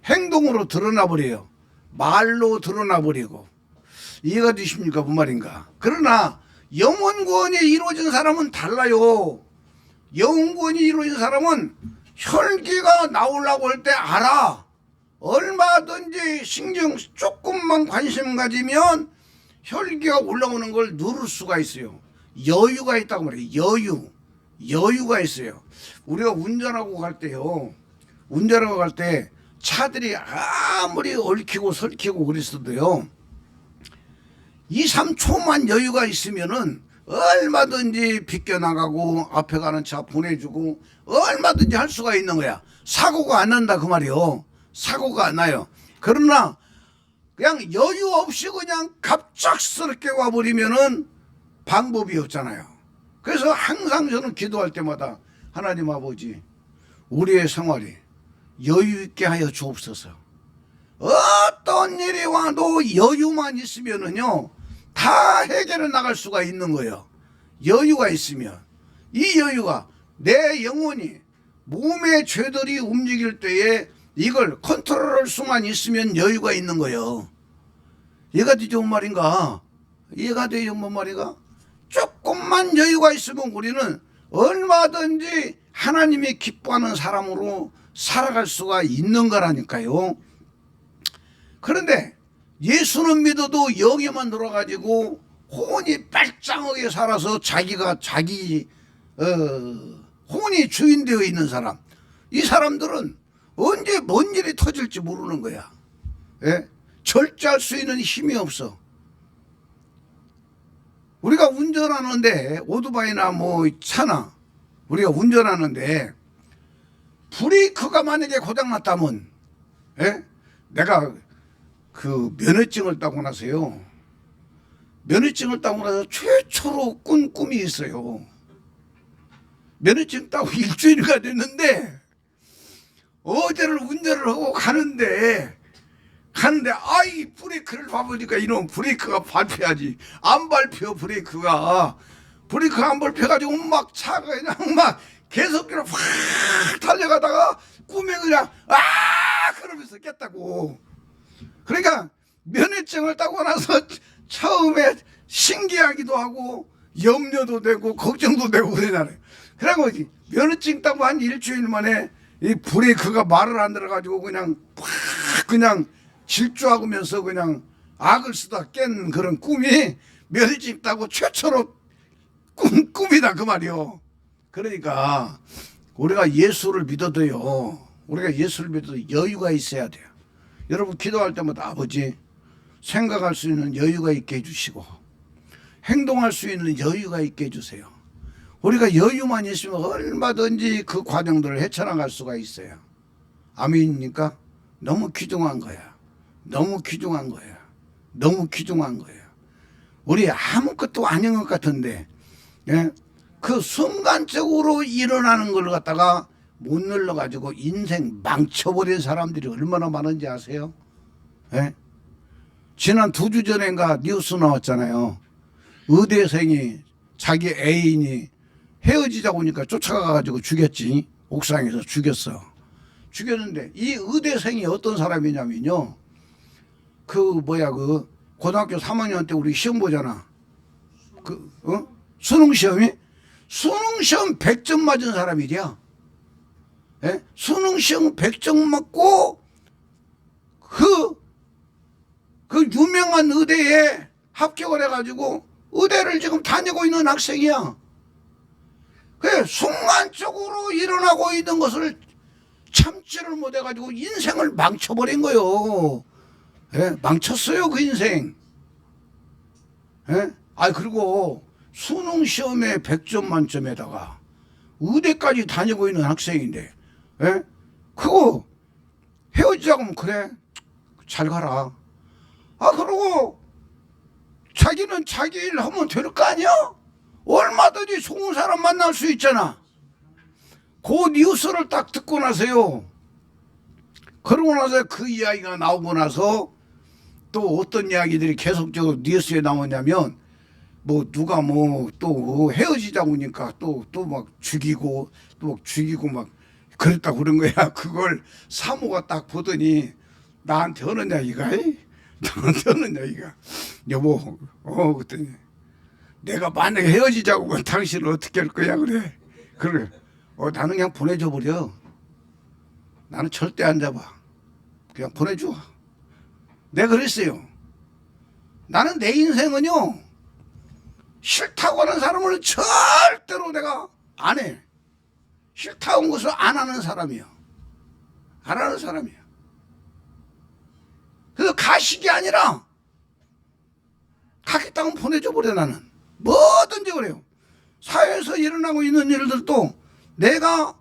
행동으로 드러나버려요. 말로 드러나버리고. 이해가 되십니까? 무슨 말인가? 그러나 영원구원이 이루어진 사람은 달라요. 영원구원이 이루어진 사람은 혈기가 나오려고 할 때 알아. 얼마든지 신경 조금만 관심 가지면 혈기가 올라오는 걸 누를 수가 있어요. 여유가 있다고 말해요. 여유가 있어요. 우리가 운전하고 갈 때요. 운전하고 갈 때 차들이 아무리 얽히고 설키고 그랬어도요. 2, 3초만 여유가 있으면은 얼마든지 비껴나가고 앞에 가는 차 보내주고 얼마든지 할 수가 있는 거야. 사고가 안 난다 그 말이요. 사고가 안 나요. 그러나 그냥 여유 없이 그냥 갑작스럽게 와버리면은 방법이 없잖아요. 그래서 항상 저는 기도할 때마다 하나님 아버지, 우리의 생활이 여유 있게 하여 주옵소서. 어떤 일이 와도 여유만 있으면은요, 다 해결해 나갈 수가 있는 거예요. 여유가 있으면. 이 여유가 내 영혼이 몸의 죄들이 움직일 때에 이걸 컨트롤할 수만 있으면 여유가 있는 거예요. 이해가 되죠? 뭔 말인가? 이해가 돼요? 뭔 말인가? 조금만 여유가 있으면 우리는 얼마든지 하나님이 기뻐하는 사람으로 살아갈 수가 있는 거라니까요. 그런데 예수는 믿어도 영에만 들어가지고 혼이 빨짱하게 살아서 혼이 주인되어 있는 사람, 이 사람들은 언제 뭔 일이 터질지 모르는 거야. 예? 절제할 수 있는 힘이 없어. 우리가 운전하는데 오토바이나 뭐 차나 우리가 운전하는데 브레이크가 만약에 고장났다면, 예? 내가 그 면허증을 따고 나서요. 면허증을 따고 나서 최초로 꾼 꿈이 있어요. 면허증 따고 일주일가 됐는데 어제를 운전을 하고 가는데 아이 브레이크를 밟으니까 이놈 브레이크가 밟혀야지. 안 밟혀 브레이크가 안 밟혀가지고 막 차가 그냥 막 계속기로 확 달려가다가 꿈에 그냥 그러면서 깼다고. 그러니까 면허증을 따고 나서 처음에 신기하기도 하고 염려도 되고 걱정도 되고 그러잖아요. 그래고 면허증 따고 한 일주일 만에 이 브레이크가 말을 안 들어가지고 그냥 확 그냥 질주하면서 그냥 악을 쓰다 깬 그런 꿈이 면허증 따고 최초로 꿈이다 그 말이요. 그러니까 우리가 예수를 믿어도요. 우리가 예수를 믿어도 여유가 있어야 돼요. 여러분 기도할 때마다 아버지 생각할 수 있는 여유가 있게 해주시고 행동할 수 있는 여유가 있게 해주세요. 우리가 여유만 있으면 얼마든지 그 과정들을 헤쳐나갈 수가 있어요. 아멘입니까? 너무 귀중한 거야. 너무 귀중한 거야. 너무 귀중한 거예요. 우리 아무것도 아닌 것 같은데, 예? 그 순간적으로 일어나는 걸 갖다가 못 눌러가지고 인생 망쳐버린 사람들이 얼마나 많은지 아세요? 예? 지난 2주 전인가 뉴스 나왔잖아요. 의대생이 자기 애인이 헤어지자고 하니까 쫓아가가지고 죽였지. 옥상에서 죽였어. 죽였는데 이 의대생이 어떤 사람이냐면요. 그 고등학교 3학년 때 우리 시험 보잖아. 수능 시험 100점 맞은 사람이야. 예? 수능 시험 100점 맞고 그 유명한 의대에 합격을 해가지고 의대를 지금 다니고 있는 학생이야. 그래, 순간적으로 일어나고 있는 것을 참지를 못해가지고 인생을 망쳐버린 거요. 예? 망쳤어요, 그 인생. 예? 그리고 수능 시험에 100점 만점에다가 의대까지 다니고 있는 학생인데, 예? 그거 헤어지자고 하면 그래, 잘 가라. 그러고 자기는 자기 일 하면 될 거 아니야? 얼마든지 좋은 사람 만날 수 있잖아. 그 뉴스를 딱 듣고 나서요. 그러고 나서 그 이야기가 나오고 나서 또 어떤 이야기들이 계속적으로 뉴스에 나오냐면 누가 또 헤어지자고 하니까 또 막 죽이고 막 그랬다고 그런 거야. 그걸 사모가 딱 보더니 나한테 하는 이야기가 나한테 하는 이야기가 여보 그랬더니 내가 만약에 헤어지자고 하면 당신은 어떻게 할 거야 그래. 나는 그냥 보내줘 버려. 나는 절대 안 잡아. 그냥 보내줘. 내가 그랬어요. 나는 내 인생은요 싫다고 하는 사람을 절대로 내가 안 해. 싫다고 한 것을 안 하는 사람이야. 안 하는 사람이야. 그래서 가식이 아니라 가겠다고 보내줘 버려. 나는 뭐든지 그래요. 사회에서 일어나고 있는 일들도 내가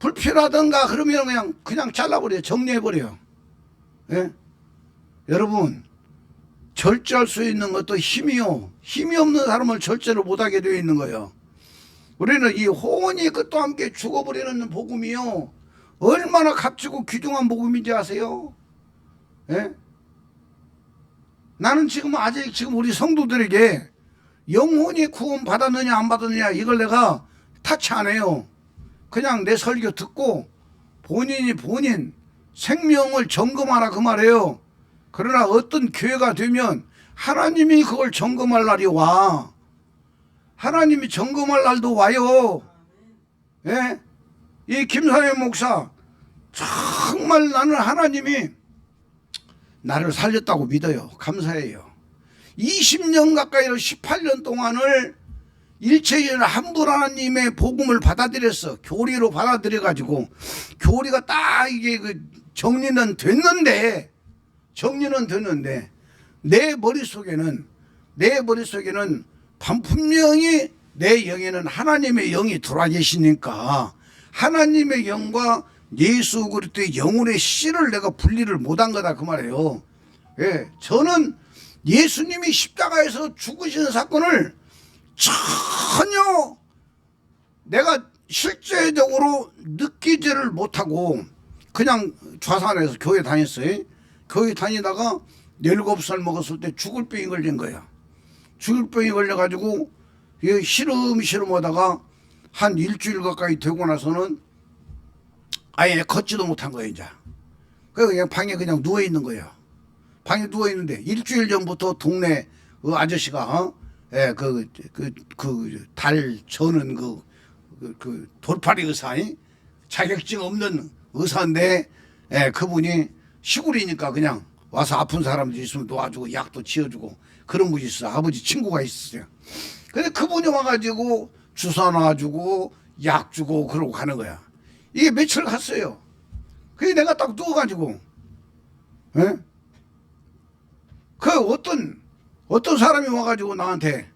불필요하던가 그러면 그냥 잘라버려요. 정리해버려요. 예? 여러분 절제할 수 있는 것도 힘이요. 힘이 없는 사람을 절제를 못하게 되어 있는 거예요. 우리는 이 혼이 끝도 함께 죽어버리는 복음이요. 얼마나 값지고 귀중한 복음인지 아세요? 예? 나는 아직 우리 성도들에게 영혼이 구원 받았느냐 안 받았느냐 이걸 내가 타치 안 해요. 그냥 내 설교 듣고 본인이 본인 생명을 점검하라 그 말이에요. 그러나 어떤 교회가 되면 하나님이 그걸 점검할 날이 와. 하나님이 점검할 날도 와요. 예? 이 김상현 목사 정말 나는 하나님이 나를 살렸다고 믿어요. 감사해요. 20년 가까이로 18년 동안을 일체인 한 분 하나님의 복음을 받아들였어. 교리로 받아들여가지고 교리가 딱 이게 정리는 됐는데 내 머릿속에는 분명히 내 영에는 하나님의 영이 들어와 계시니까 하나님의 영과 예수 그리스도의 영혼의 씨를 내가 분리를 못한 거다 그 말이에요. 예, 저는 예수님이 십자가에서 죽으신 사건을 전혀 내가 실제적으로 느끼지를 못하고 그냥 좌산에서 교회 다녔어요. 교회 다니다가 17살 먹었을 때 죽을 병이 걸린 거야. 죽을 병이 걸려가지고 시름하다가 한 일주일 가까이 되고 나서는 아예 걷지도 못한 거예요. 이제 그냥 방에 그냥 누워있는 거예요. 방에 누워있는데 일주일 전부터 동네 아저씨가 달 저는 그 돌팔이 의사 자격증 없는 의사인데 그분이 시골이니까 그냥 와서 아픈 사람들 있으면 도와주고 약도 지어주고 그런 분이 있어. 아버지 친구가 있었어요. 근데 그분이 와가지고 주사 놔주고 약 주고 그러고 가는 거야. 이게 며칠 갔어요. 그게 내가 딱 누워가지고 그 어떤 어떤 사람이 와가지고 나한테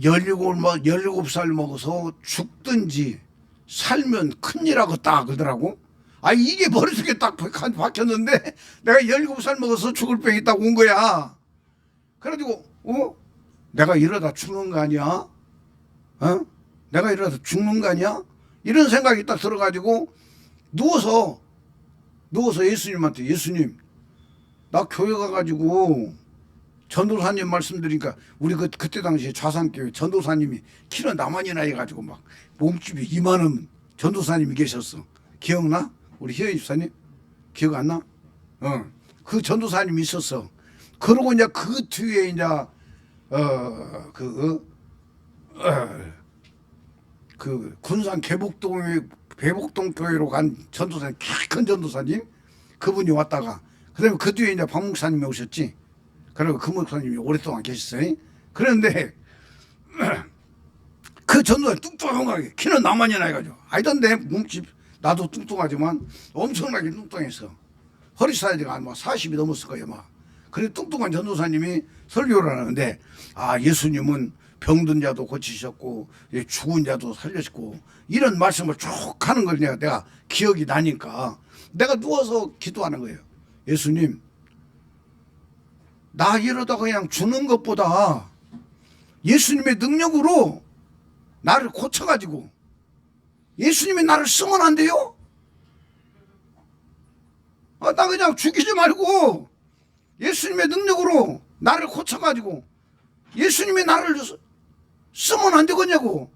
17살 먹어서 죽든지 살면 큰일하겠다 그러더라고. 아, 이게 머릿속에 딱 박혔는데 내가 17살 먹어서 죽을 병이 딱 온 거야. 그래가지고 내가 이러다 죽는 거 아니야? 내가 이러다 죽는 거 아니야? 이런 생각이 딱 들어가지고 누워서 예수님한테, 예수님, 나 교회 가가지고 전도사님 말씀드리니까, 우리 그때 당시에 좌산교회 전도사님이 키는 나만이나 해가지고 막 몸집이 이만한 전도사님이 계셨어. 기억나? 우리 희연 집사님? 기억 안 나? 그 전도사님이 있었어. 그러고 이제 그 뒤에 이제 그 군산 배복동 교회로 간 전도사님, 키 큰 전도사님, 그분이 왔다가, 그다음에 그 뒤에 이제 박 목사님이 오셨지. 그리고 그 목사님이 오랫동안 계셨어요. 그런데 그 전도사님 뚱뚱하게, 키는 나만이나 해가지고, 아니던데 몸집, 나도 뚱뚱하지만 엄청나게 뚱뚱했어. 허리 사이즈가 한 40이 넘었을 거예요, 막. 그래 뚱뚱한 전도사님이 설교를 하는데, 아, 예수님은 병든 자도 고치셨고 죽은 자도 살렸고, 이런 말씀을 쭉 하는 걸 내가 기억이 나니까 내가 누워서 기도하는 거예요. 예수님, 나 이러다 그냥 죽는 것보다 예수님의 능력으로 나를 고쳐가지고 예수님이 나를 쓰면 안 돼요? 나 그냥 죽이지 말고 예수님의 능력으로 나를 고쳐가지고 예수님이 나를 쓰면 안 되겠냐고.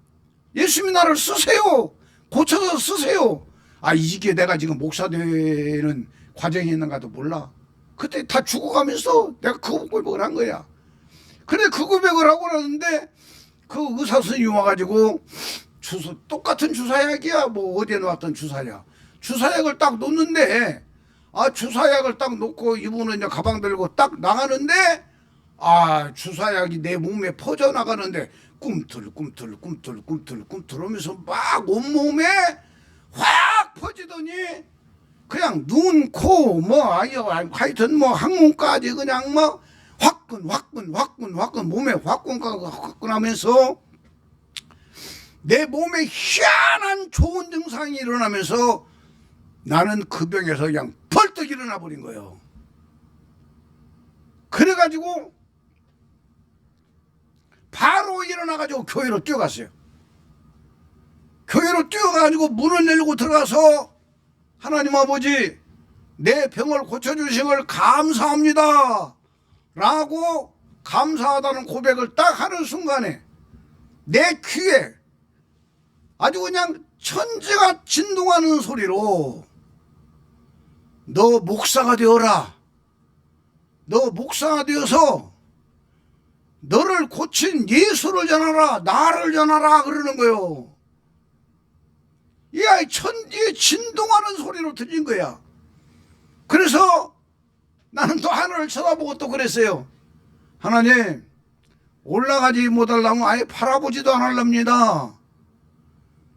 예수님이 나를 쓰세요. 고쳐서 쓰세요. 아, 이게 내가 지금 목사 되는 과정이 있는가도 몰라. 그때 다 죽어가면서 내가 그 고백을 한 거야. 그래 그 고백을 하고 나는데 그 의사 선생님이 와가지고 똑같은 주사약이야. 뭐 어디에 놓았던 주사약. 주사약을 딱 놓는데, 주사약을 딱 놓고 이분은 이제 가방 들고 딱 나가는데, 주사약이 내 몸에 퍼져나가는데 꿈틀 하면서 막 온몸에 확 퍼지더니 그냥 눈, 코, 하여튼 항문까지 그냥 화끈 몸에 화끈하면서 내 몸에 희한한 좋은 증상이 일어나면서 나는 그 병에서 그냥 벌떡 일어나 버린 거예요. 그래가지고 바로 일어나가지고 교회로 뛰어갔어요. 교회로 뛰어가지고 문을 열고 들어가서, 하나님 아버지, 내 병을 고쳐주신 걸 감사합니다 라고 감사하다는 고백을 딱 하는 순간에 내 귀에 아주 그냥 천지가 진동하는 소리로, 너 목사가 되어라. 너 목사가 되어서 너를 고친 예수를 전하라, 나를 전하라 그러는 거요. 이 아이 천지에 진동하는 소리로 들린 거야. 그래서 나는 또 하늘을 쳐다보고 또 그랬어요. 하나님, 올라가지 못하려면 아예 바라보지도 않으렵니다.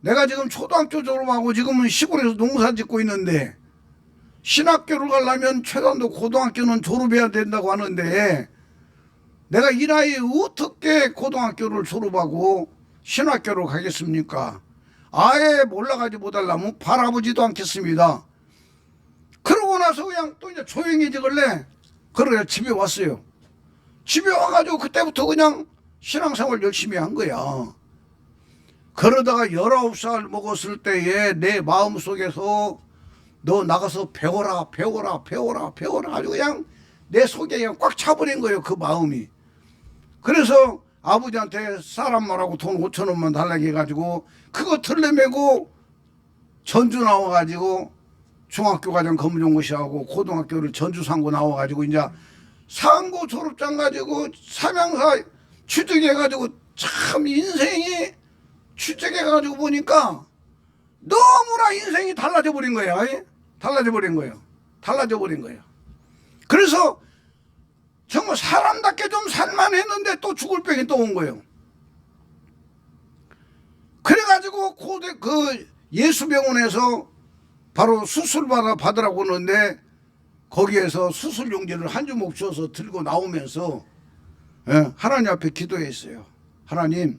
내가 지금 초등학교 졸업하고 지금은 시골에서 농사 짓고 있는데, 신학교를 가려면 최단도 고등학교는 졸업해야 된다고 하는데, 내가 이 나이에 어떻게 고등학교를 졸업하고 신학교를 가겠습니까? 아예 올라가지 못하려면 바라보지도 않겠습니다. 그러고 나서 그냥 또 이제 조용해지길래, 그래 집에 왔어요. 집에 와가지고 그때부터 그냥 신앙생활 열심히 한 거야. 그러다가 19살 먹었을 때에 내 마음속에서 너 나가서 배워라 아주 그냥 내 속에 그냥 꽉 차버린 거예요, 그 마음이. 그래서 아버지한테 사람 말하고 돈 5,000원만 달라고 해가지고 그거 틀려매고 전주 나와가지고 중학교 과정 검정고시하고 고등학교를 전주 상고 나와가지고 이제 상고 졸업장 가지고 삼양사 취직해가지고, 참 인생이 취직해가지고 보니까 너무나 인생이 달라져 버린 거야. 달라져 버린 거야. 그래서 정말 사람답게 좀 살만 했는데 또 죽을 병이 또 온 거예요. 그래가지고 그 예수병원에서 바로 수술 받으라고 하는데, 거기에서 수술 용지를 한 주먹 주어서 들고 나오면서 하나님 앞에 기도했어요. 하나님,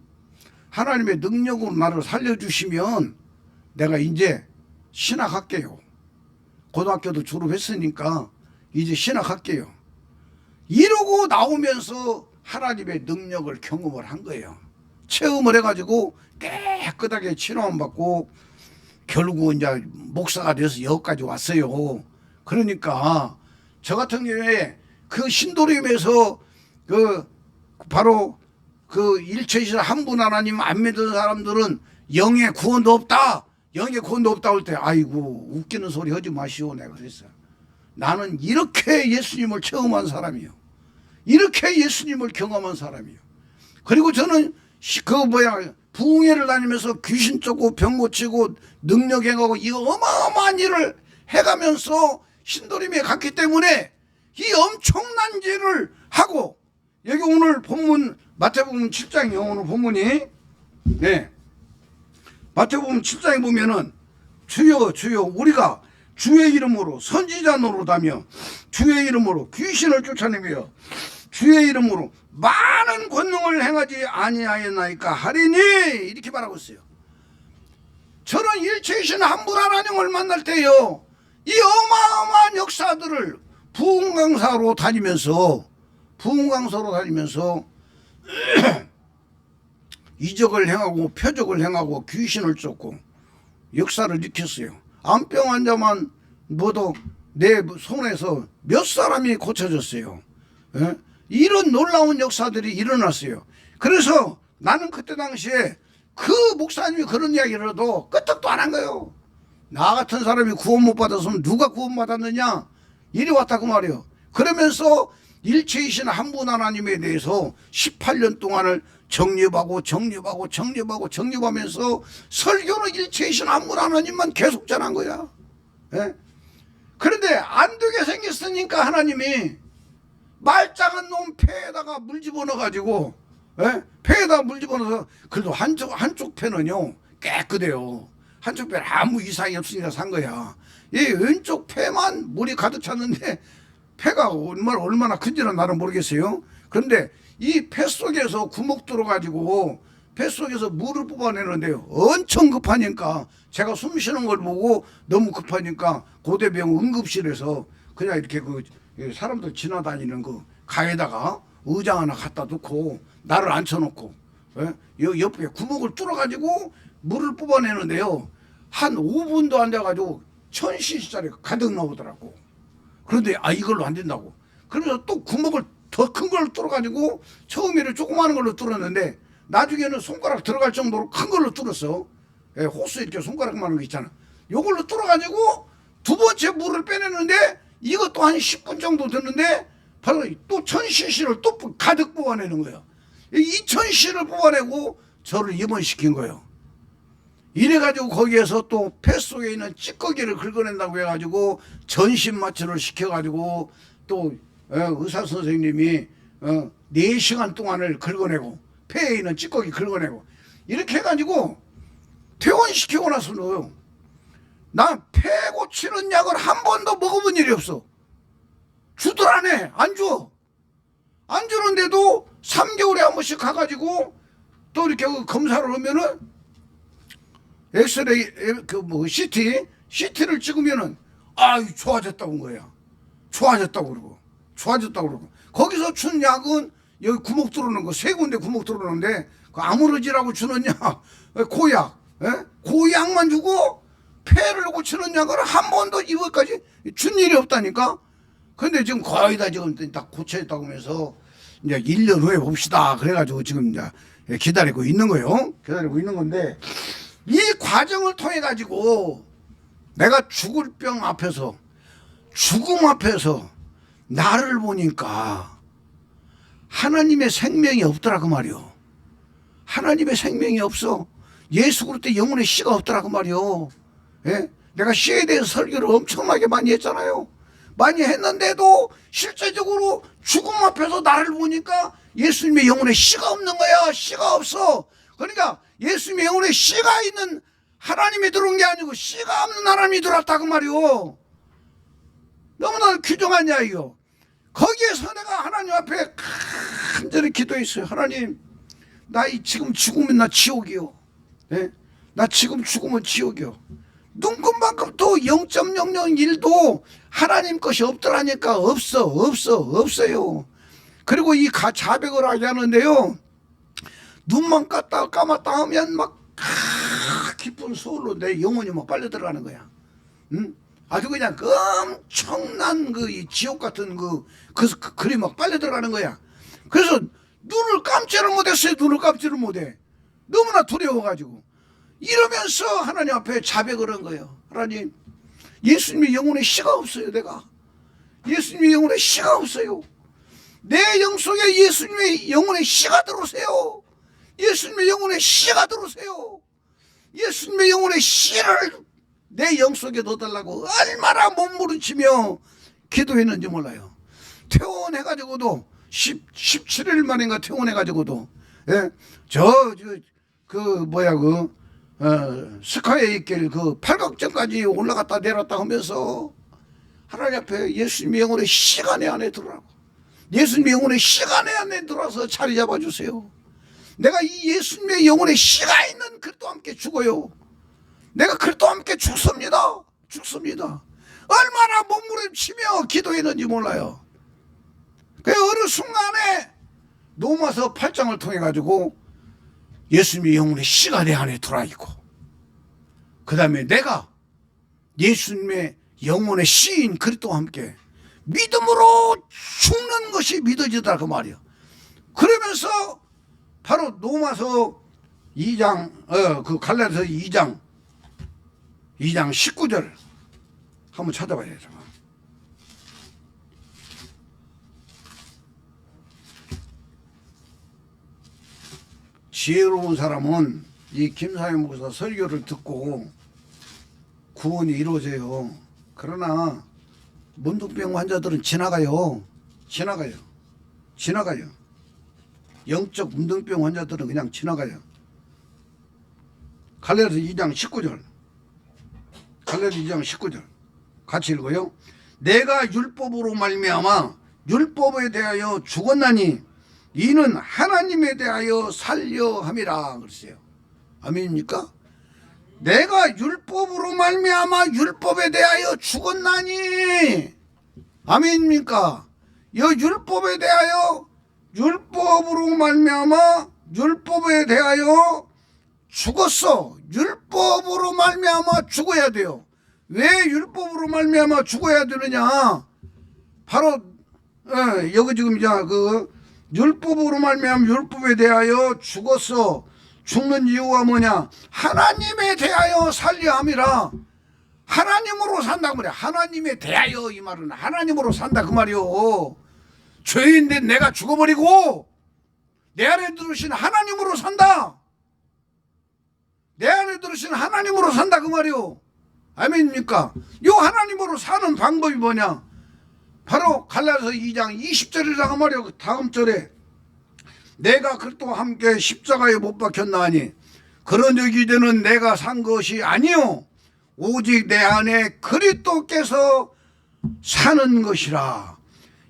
하나님의 능력으로 나를 살려주시면 내가 이제 신학할게요. 고등학교도 졸업했으니까 이제 신학할게요. 이러고 나오면서 하나님의 능력을 경험을 한 거예요. 체험을 해가지고 깨끗하게 치료만 받고 결국 이제 목사가 돼서 여기까지 왔어요. 그러니까 저 같은 경우에 그 신도림에서 바로 그 일체이신 한 분 하나님 안 믿는 사람들은 영의 구원도 없다. 영의 구원도 없다 할 때 아이고 웃기는 소리 하지 마시오. 내가 그랬어요. 나는 이렇게 예수님을 체험한 사람이요. 이렇게 예수님을 경험한 사람이요. 그리고 저는 부흥회를 다니면서 귀신 쫓고 병 고치고 능력 행하고 이 어마어마한 일을 해가면서 신도림에 갔기 때문에 이 엄청난 일을 하고 여기 오늘 본문 마태복음 7장이요. 오늘 본문이 마태복음 7장에 보면은 주여 주여 우리가 주의 이름으로 선지자 노릇하며 주의 이름으로 귀신을 쫓아내며 주의 이름으로 많은 권능을 행하지 아니하였나이까 하리니 이렇게 말하고 있어요. 저는 일체이신 한 분 하나님을 만날 때요 이 어마어마한 역사들을 부흥강사로 다니면서 이적을 행하고 표적을 행하고 귀신을 쫓고 역사를 일으켰어요. 암병 환자만 모두 내 손에서 몇 사람이 고쳐졌어요. 이런 놀라운 역사들이 일어났어요. 그래서 나는 그때 당시에 그 목사님이 그런 이야기를 해도 끄떡도 안 한 거예요. 나 같은 사람이 구원 못 받았으면 누가 구원 받았느냐 이리 왔다고 말이에요. 그러면서 일체이신 한 분 하나님에 대해서 18년 동안을 정립하면서 설교는 일체이신 한 분 하나님만 계속 전한 거야. 그런데 안 되게 생겼으니까 하나님이 말짱한 놈 폐에다가 물 집어넣어가지고 폐에다가 물 집어넣어서 그래도 한쪽 폐는요 깨끗해요. 한쪽 폐는 아무 이상이 없으니까 산 거야. 이 왼쪽 폐만 물이 가득 찼는데 폐가 얼마나 큰지는 나는 모르겠어요. 그런데 이 폐 속에서 구멍 뚫어가지고 폐 속에서 물을 뽑아내는데요 엄청 급하니까 제가 숨 쉬는 걸 보고 너무 급하니까 고대병 응급실에서 그냥 이렇게 사람들 지나다니는 가에다가 의자 하나 갖다 놓고 나를 앉혀놓고 옆에 구멍을 뚫어가지고 물을 뽑아내는데요 한 5분도 앉아가지고 1000cc짜리 가득 나오더라고. 그런데 이걸로 안 된다고. 그러면서 또 구멍을 더 큰 걸로 뚫어가지고 처음에는 조그마한 걸로 뚫었는데 나중에는 손가락 들어갈 정도로 큰 걸로 뚫었어. 호수 이렇게 손가락만한 거 있잖아. 요걸로 뚫어가지고 두 번째 물을 빼내는데 이것도 한 10분 정도 드는데 바로 또 1000cc를 또 가득 뽑아내는 거예요. 2000cc를 뽑아내고 저를 입원시킨 거예요. 이래가지고 거기에서 또 폐 속에 있는 찌꺼기를 긁어낸다고 해가지고 전신 마취를 시켜가지고 또 의사 선생님이 4시간 동안을 긁어내고 폐에 있는 찌꺼기 긁어내고 이렇게 해가지고 퇴원시키고 나서는 난 폐 고치는 약을 한 번도 먹어본 일이 없어. 주들 안 해. 안 줘. 안 주는데도 3개월에 한 번씩 가가지고 또 이렇게 검사를 하면은 엑스레이 CT를 찍으면은 좋아졌다고 거야. 좋아졌다고 그러고 거기서 준 약은 여기 구멍 뚫어놓은 거 3군데 구멍 뚫어놓는데 그 아무르지라고 주는 약 고약 고약만 주고 폐를 고치는 약을 한 번도 이거까지 준 일이 없다니까. 근데 지금 거의 다 지금 다 고쳐졌다고 하면서 이제 1년 후에 봅시다 그래가지고 지금 이제 기다리고 있는 거예요. 기다리고 있는 건데 이 과정을 통해 가지고 내가 죽을 병 앞에서 죽음 앞에서 나를 보니까 하나님의 생명이 없더라고 말이요. 하나님의 생명이 없어. 예수 그리스도 때 영혼의 씨가 없더라고 말이요. 내가 씨에 대해서 설교를 엄청나게 많이 했잖아요. 많이 했는데도 실제적으로 죽음 앞에서 나를 보니까 예수님의 영혼의 씨가 없는 거야. 씨가 없어. 그러니까 예수님의 영혼에 씨가 있는 하나님이 들어온 게 아니고 씨가 없는 하나님이 들어왔다고 말이오. 너무나 귀중한 이야기요. 거기에서 내가 하나님 앞에 간절히 기도했어요. 하나님, 나 지금 죽으면 나 지옥이요. 네? 나 지금 죽으면 지옥이요. 눈금만큼도 0.001도 하나님 것이 없더라니까. 없어요. 그리고 이 자백을 하게 하는데요, 눈만 감았다 하면 막 깊은 소울로 내 영혼이 막 빨려 들어가는 거야. 응? 아주 그냥 그 엄청난 이 지옥 같은 그림 막 빨려 들어가는 거야. 그래서 눈을 감지를 못했어요. 눈을 감지를 못해. 너무나 두려워가지고. 이러면서 하나님 앞에 자백을 한 거예요. 하나님, 예수님의 영혼에 씨가 없어요. 내가 예수님의 영혼에 씨가 없어요. 내 영속에 예수님의 영혼에 씨가 들어오세요. 예수님의 영혼에 씨가 들어오세요. 예수님의 영혼에 씨를 내 영속에 넣어달라고 얼마나 몸부림치며 기도했는지 몰라요. 퇴원해가지고도 17일 만인가 퇴원해가지고도, 예? 스카이에 있길 팔각정까지 올라갔다 내렸다 하면서 하나님 앞에 예수님의 영혼의 씨가 내 안에 들어라고, 예수님의 영혼의 씨가 내 안에 들어와서 자리 잡아주세요. 내가 이 예수님의 영혼의 씨가 있는 그리스도와 함께 죽어요. 내가 그리스도와 함께 죽습니다. 얼마나 몸부림치며 기도했는지 몰라요. 그 어느 순간에 로마서 8장을 통해 가지고 예수님의 영혼의 씨가 내 안에 들어와 있고, 그 다음에 내가 예수님의 영혼의 씨인 그리스도와 함께 믿음으로 죽는 것이 믿어지더라, 그 말이요. 그러면서 바로 로마서 2장, 갈라디아서 2장 19절 한번 찾아봐야 돼요. 지혜로운 사람은 이 김사영 목사 설교를 듣고 구원이 이루어져요. 그러나 문둥병 환자들은 지나가요. 영적 문둥병 환자들은 그냥 지나가요. 갈라디아서 2장 19절. 갈라디아서 2장 19절. 같이 읽어요. 내가 율법으로 말미암아 율법에 대하여 죽었나니 이는 하나님에 대하여 살려 함이라 그랬어요. 아멘입니까? 내가 율법으로 말미암아 율법에 대하여 죽었나니, 아멘입니까? 이 율법에 대하여, 율법으로 말미암아 율법에 대하여 죽었어. 율법으로 말미암아 죽어야 돼요. 왜 율법으로 말미암아 죽어야 되느냐? 바로 여기 지금 이제 율법으로 말미암아 율법에 대하여 죽었어. 죽는 이유가 뭐냐? 하나님에 대하여 살려 함이라. 하나님으로 산다고 그래. 하나님에 대하여, 이 말은 하나님으로 산다 그 말이요. 죄인된 내가 죽어버리고 내 안에 들으신 하나님으로 산다. 내 안에 들으신 하나님으로 산다 그 말이요. 아멘입니까? 이 하나님으로 사는 방법이 뭐냐? 바로 갈라디아서 2장 20절이라고 말이요. 다음 절에 내가 그리스도와 함께 십자가에 못 박혔나니 그런 적 이제는 내가 산 것이 아니요 오직 내 안에 그리스도께서 사는 것이라.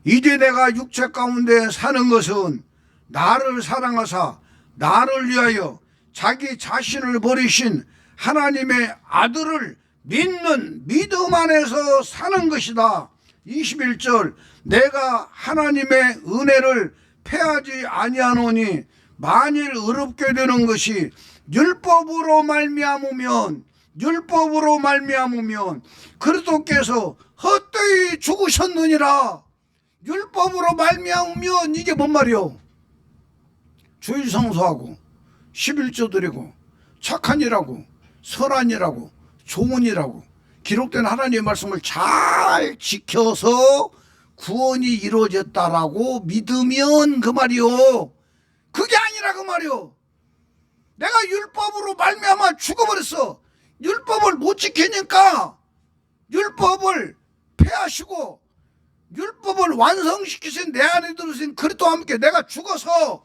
이제 내가 육체 가운데 사는 것은 나를 사랑하사 나를 위하여 자기 자신을 버리신 하나님의 아들을 믿는 믿음 안에서 사는 것이다. 21절 내가 하나님의 은혜를 패하지 아니하노니 만일 의롭게 되는 것이 율법으로 말미암으면 그리스도께서 헛되이 죽으셨느니라. 율법으로 말미암으면 이게 뭔 말이요? 주일 성수하고 11조 드리고 착한 일하고 선한 일하고 좋은 일하고 기록된 하나님의 말씀을 잘 지켜서 구원이 이루어졌다라고 믿으면 그 말이요. 그게 아니라 그 말이요. 내가 율법으로 말미암아 죽어버렸어. 율법을 못 지키니까 율법을 폐하시고 율법을 완성시키신 내 안에 들으신 그리스도와 함께 내가 죽어서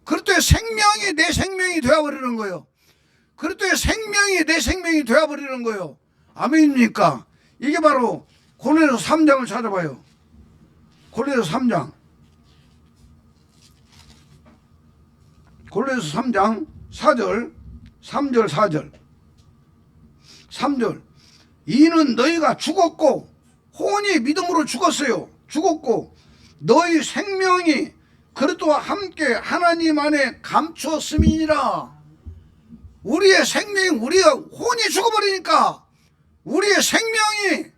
그리스도의 생명이 내 생명이 되어버리는 거예요. 그리스도의 생명이 내 생명이 되어버리는 거예요. 아멘입니까? 이게 바로 고린도서 3장을 찾아봐요. 고린도서 3장. 고린도서 3장 4절, 3절, 4절. 3절. 이는 너희가 죽었고 혼이 믿음으로 죽었어요. 죽었고 너희 생명이 그리스도와 함께 하나님 안에 감추었음이니라. 우리의 생명이, 우리가 혼이 죽어버리니까 우리의 생명이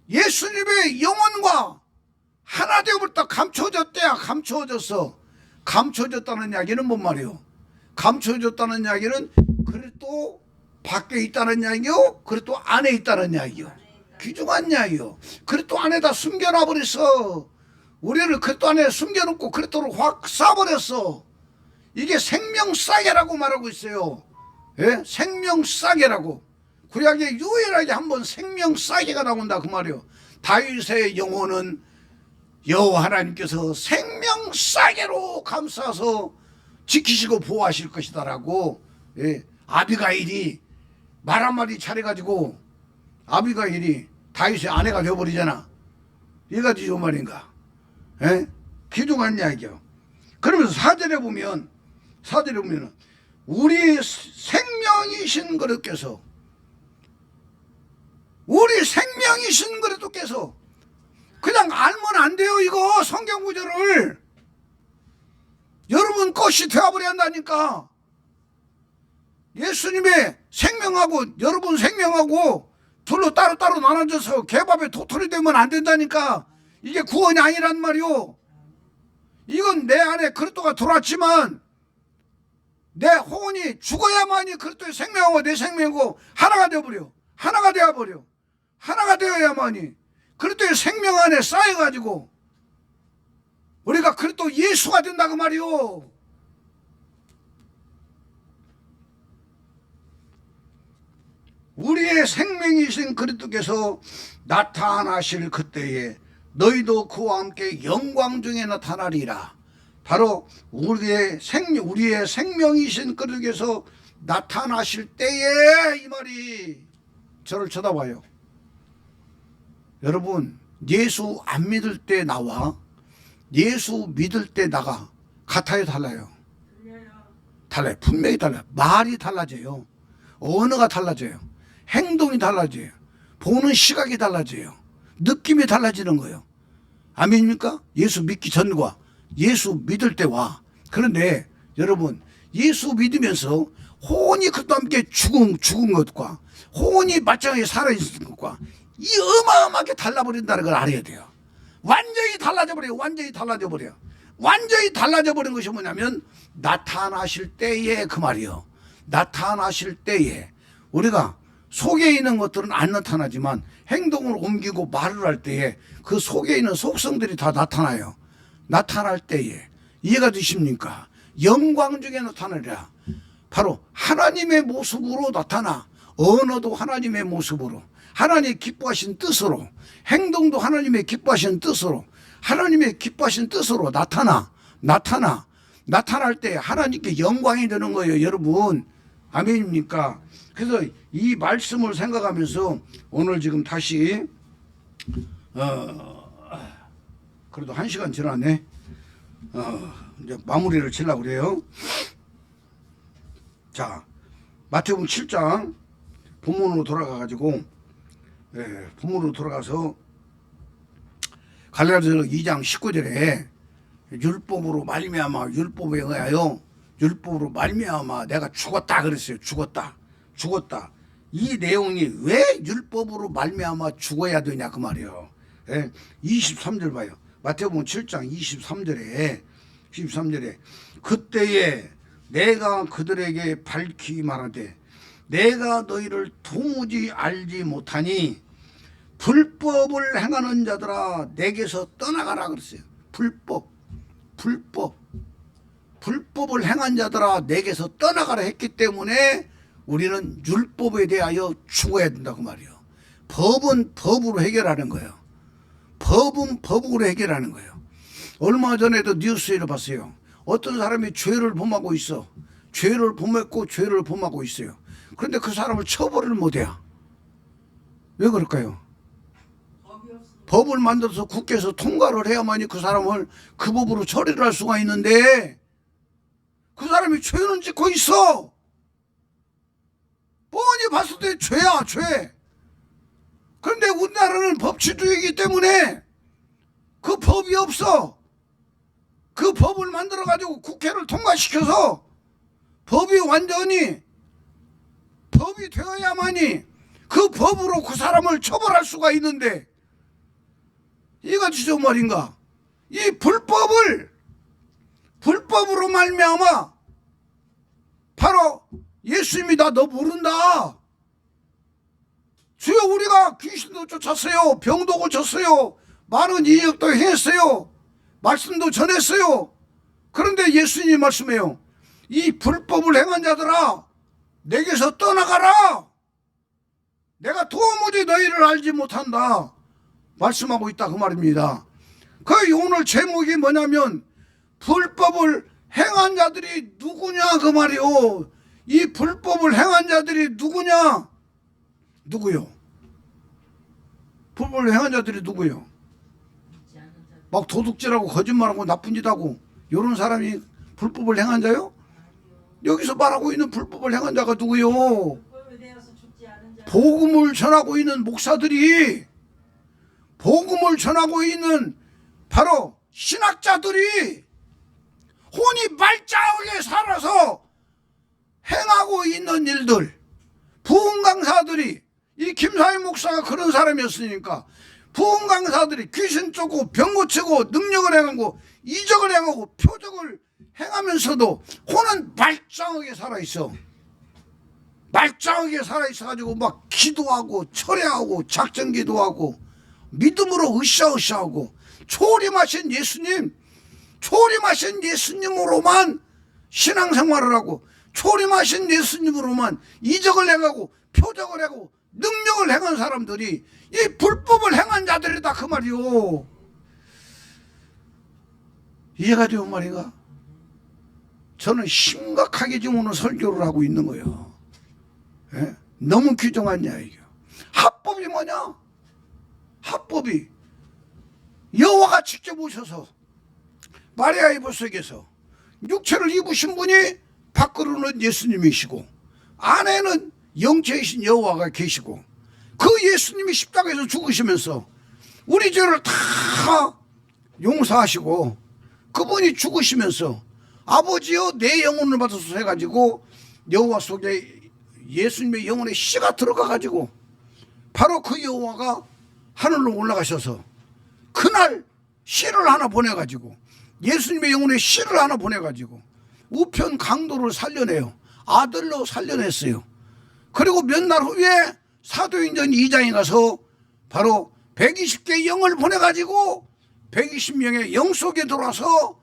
예수님의 영혼과 하나 되어버렸다. 감춰졌대야. 감춰졌어. 감춰졌다는 이야기는 뭔 말이요? 감춰졌다는 이야기는 그리스도 밖에 있다는 이야기요? 그리스도 안에 있다는 이야기요? 귀중한 이야기요. 그리스도 안에다 숨겨놔 버렸어. 우리를 그리스도 안에 숨겨놓고 그리스도를 확 쏴버렸어. 이게 생명싸개라고 말하고 있어요. 예? 생명싸개라고. 구약에 유일하게 한번 생명싸개가 나온다 그 말이요. 다윗의 영혼은 여호와 하나님께서 생명싸개로 감싸서 지키시고 보호하실 것이다라고. 예? 아비가일이 말 한마디 차려가지고 아비가일이 다윗의 아내가 되어버리잖아. 이가 지요 말인가. 예? 귀중한 이야기요. 그러면서 사절에 보면 우리 생명이신 그리스도께서, 우리 생명이신 그리스도께서, 그냥 알면 안 돼요. 이거 성경 구절을 여러분 것이 되어버려야 한다니까. 예수님의 생명하고 여러분 생명하고 둘로 따로따로 나눠져서 개밥에 도토리 되면 안 된다니까. 이게 구원이 아니란 말이오. 이건 내 안에 그리스도가 들어왔지만 내 혼이 죽어야만이 그리스도의 생명하고 내 생명하고 하나가 되어버려. 하나가 되어버려. 하나가 되어야만이 그리스도의 생명 안에 쌓여가지고 우리가 그리스도 예수가 된다고 말이오. 우리의 생명이신 그리스도께서 나타나실 그때에 너희도 그와 함께 영광 중에 나타나리라. 바로 우리의 생명이신 그리스도께서 나타나실 때에 이 말이. 저를 쳐다봐요. 여러분, 예수 안 믿을 때 나와 예수 믿을 때 나가 같아요, 달라요? 달라요. 분명히 달라요. 말이 달라져요. 언어가 달라져요. 행동이 달라져요. 보는 시각이 달라져요. 느낌이 달라지는 거예요. 아멘입니까? 예수 믿기 전과 예수 믿을 때와. 그런데 여러분, 예수 믿으면서 혼이 그와 함께 죽은 것과 혼이 말짱하게 살아있는 것과 이 어마어마하게 달라버린다는 걸 알아야 돼요. 완전히 달라져 버려요. 완전히 달라져 버려요. 완전히 달라져 버린 것이 뭐냐면 나타나실 때에 그 말이요. 나타나실 때에 우리가 속에 있는 것들은 안 나타나지만 행동을 옮기고 말을 할 때에 그 속에 있는 속성들이 다 나타나요. 나타날 때에. 이해가 되십니까? 영광 중에 나타나리라. 바로 하나님의 모습으로 나타나. 언어도 하나님의 모습으로, 하나님의 기뻐하신 뜻으로, 행동도 하나님의 기뻐하신 뜻으로, 하나님의 기뻐하신 뜻으로 나타날 때 하나님께 영광이 되는 거예요, 여러분. 아멘입니까? 그래서 이 말씀을 생각하면서 오늘 지금 다시 그래도 1시간 지났네. 이제 마무리를 치려고 그래요. 자, 마태복음 7장 본문으로 돌아가가지고, 본문으로 돌아가서 갈라디아서 2장 19절에 율법으로 말미암아, 율법에 의하여 율법으로 말미암아 내가 죽었다 그랬어요. 죽었다. 이 내용이 왜 율법으로 말미암아 죽어야 되냐 그 말이에요. 23절 봐요. 마태복음 7장 23절에 그때에 내가 그들에게 밝히 말하되 내가 너희를 도무지 알지 못하니 불법을 행하는 자들아 내게서 떠나가라 그랬어요. 불법을 행한 자들아 내게서 떠나가라 했기 때문에 우리는 율법에 대하여 죽어야 된다고 말이에요. 법은 법으로 해결하는 거예요. 법은 법으로 해결하는 거예요. 얼마 전에도 뉴스를 봤어요. 어떤 사람이 죄를 범하고 있어. 죄를 범하고 있어요. 그런데 그 사람을 처벌을 못해요. 왜 그럴까요? 법을 만들어서 국회에서 통과를 해야만이 그 사람을 그 법으로 처리를 할 수가 있는데 그 사람이 죄는 짓고 있어. 뻔히 봤을 때 죄야, 죄. 그런데 우리나라는 법치주의이기 때문에 그 법이 없어. 그 법을 만들어가지고 국회를 통과시켜서 법이 완전히 법이 되어야만이 그 법으로 그 사람을 처벌할 수가 있는데 이것이 좀 말인가? 이 불법으로 말미암아 바로 예수님이다 너 모른다. 주여 우리가 귀신도 쫓았어요. 병도 고쳤어요. 많은 이적도 행했어요. 말씀도 전했어요. 그런데 예수님이 말씀해요. 이 불법을 행한 자들아 내게서 떠나가라. 내가 도무지 너희를 알지 못한다. 말씀하고 있다 그 말입니다. 그 오늘 제목이 뭐냐면 불법을 행한 자들이 누구냐 그 말이요. 이 불법을 행한 자들이 누구냐? 누구요? 불법을 행한 자들이 누구요? 막 도둑질하고 거짓말하고 나쁜 짓하고 이런 사람이 불법을 행한 자요? 여기서 말하고 있는 불법을 행한 자가 누구요? 복음을 전하고 있는 목사들이, 복음을 전하고 있는 바로 신학자들이 혼이 말짱하게 살아서 행하고 있는 일들, 부흥 강사들이, 이 김사희 목사가 그런 사람이었으니까 부흥 강사들이 귀신 쫓고 병 고치고 능력을 행하고 이적을 행하고 표적을 행하면서도 혼은 말짱하게 살아있어. 말짱하게 살아있어가지고 막 기도하고 철회하고 작전기도하고 믿음으로 으쌰으쌰하고 초림하신 예수님으로만 신앙생활을 하고 초림하신 예수님으로만 이적을 행하고 표적을 행하고 능력을 행한 사람들이 이 불법을 행한 자들이다 그 말이요. 이해가 되는 말인가? 저는 심각하게 지금 오늘 설교를 하고 있는 거예요. 예? 너무 규정하냐 이게. 합법이 뭐냐? 합법이 여호와가 직접 오셔서 마리아의 뱃속에서 육체를 입으신 분이 밖으로는 예수님이시고 안에는 영체이신 여호와가 계시고 그 예수님이 십자가에서 죽으시면서 우리 죄를 다 용서하시고 그분이 죽으시면서 아버지여 내 영혼을 받아서 해가지고 여호와 속에 예수님의 영혼에 씨가 들어가가지고 바로 그 여호와가 하늘로 올라가셔서 그날 씨를 하나 보내가지고 예수님의 영혼에 씨를 하나 보내가지고 우편 강도를 살려내요. 아들로 살려냈어요. 그리고 몇 날 후에 사도행전 2장에 가서 바로 120개의 영을 보내가지고 120명의 영 속에 들어와서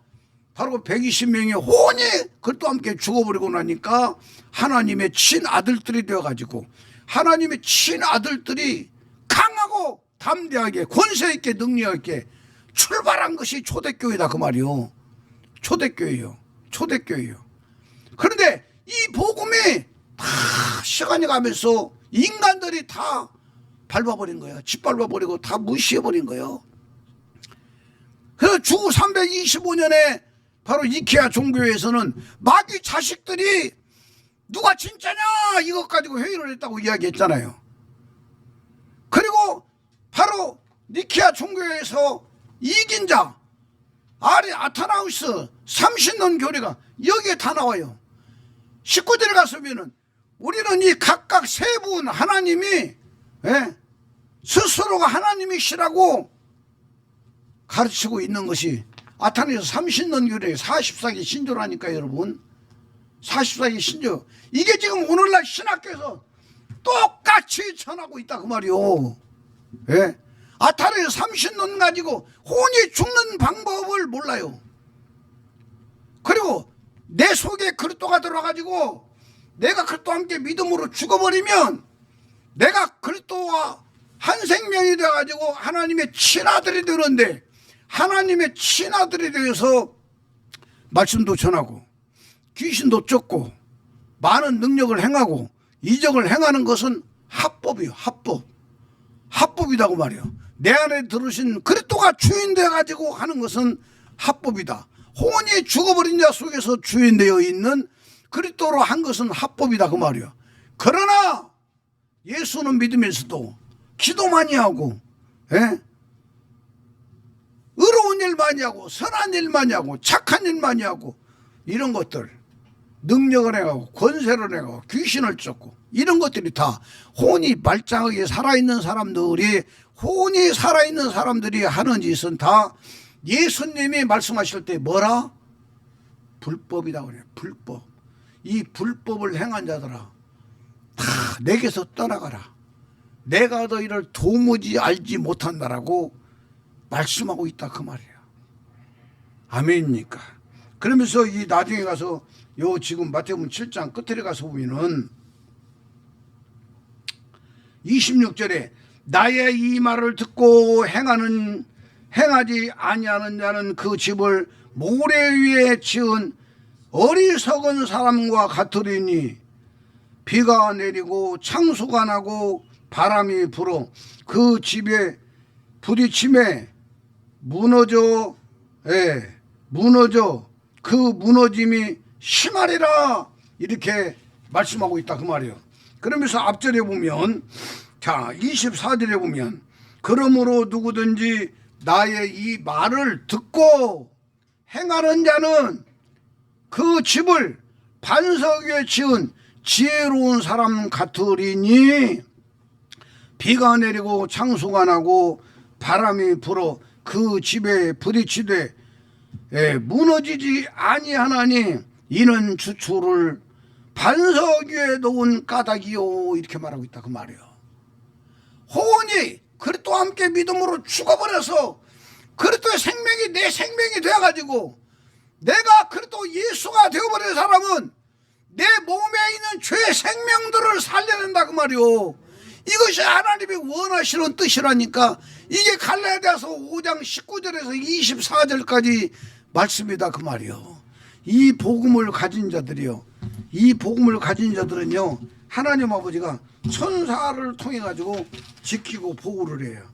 바로 120명의 혼이 그것도 함께 죽어버리고 나니까 하나님의 친아들들이 되어가지고 하나님의 친아들들이 강하고 담대하게 권세 있게 능력 있게 출발한 것이 초대교회다 그 말이요. 초대교회요. 초대교회요. 그런데 이 복음이 다 시간이 가면서 인간들이 다 밟아버린 거예요. 짓밟아버리고 다 무시해버린 거예요. 그래서 주 325년에 바로 이케아 종교회에서는 마귀 자식들이 누가 진짜냐 이것 가지고 회의를 했다고 이야기했잖아요. 그리고 바로 니케아 종교회에서 이긴 자 아타나우스 30년 교리가 여기에 다 나와요. 19절에 가서면은 우리는 이 각각 세 분 하나님이 스스로가 하나님이시라고 가르치고 있는 것이 아타나우스 30년 교리에 44기 신조라니까 여러분. 44기 신조. 이게 지금 오늘날 신학교에서 똑같이 전하고 있다 그 말이요. 예? 아타나우스 30년 가지고 혼이 죽는 방법을 몰라요. 그리고 내 속에 그리스도가 들어가지고 내가 그리스도와 함께 믿음으로 죽어버리면 내가 그리스도와 한 생명이 되어가지고 하나님의 친아들이 되는데 하나님의 친아들이 되어서 말씀도 전하고 귀신도 쫓고 많은 능력을 행하고 이적을 행하는 것은 합법이요. 합법이라고 말이에요. 내 안에 들으신 그리스도가 주인 되어 가지고 하는 것은 합법이다. 혼이 죽어버린 자 속에서 주인 되어 있는 그리스도로 한 것은 합법이다 그 말이야. 그러나 예수는 믿으면서도 기도 많이 하고, 의로운 일 많이 하고, 선한 일 많이 하고, 착한 일 많이 하고, 이런 것들 능력을 해가고 권세를 해가고 귀신을 쫓고 이런 것들이 다 혼이 말짱하게 살아있는 사람들이, 혼이 살아있는 사람들이 하는 짓은 다 예수님이 말씀하실 때 뭐라? 불법이다 그래요. 불법. 이 불법을 행한 자들아 다 내게서 떠나가라. 내가 너희를 도무지 알지 못한다라고 말씀하고 있다 그 말이에요. 아멘입니까? 그러면서 이 나중에 가서 요 지금 마태복음 7장 끝에 가서 보면은 26절에 나의 이 말을 듣고 행하지 아니하는 자는 그 집을 모래 위에 지은 어리석은 사람과 같으리니 비가 내리고 창수가 나고 바람이 불어 그 집에 부딪힘에 무너져 그 무너짐이 심하리라 이렇게 말씀하고 있다 그 말이에요. 그러면서 앞절에 보면, 자 24절에 보면 그러므로 누구든지 나의 이 말을 듣고 행하는 자는 그 집을 반석 위에 지은 지혜로운 사람 같으리니 비가 내리고 창수가 나고 바람이 불어 그 집에 부딪히되 무너지지 아니하나니 이는 주초를 반석 위에 놓은 까닭이요 이렇게 말하고 있다 그 말이에요. 혼이 그리스도와 함께 믿음으로 죽어버려서 그리스도의 생명이 내 생명이 되어가지고 내가 그리스도 예수가 되어버린 사람은 내 몸에 있는 죄의 생명들을 살려낸다 그 말이요. 이것이 하나님이 원하시는 뜻이라니까. 이게 갈라디아서 5장 19절에서 24절까지 말씀이다 그 말이요. 이 복음을 가진 자들이요, 이 복음을 가진 자들은요 하나님 아버지가 천사를 통해 가지고 지키고 보호를 해요.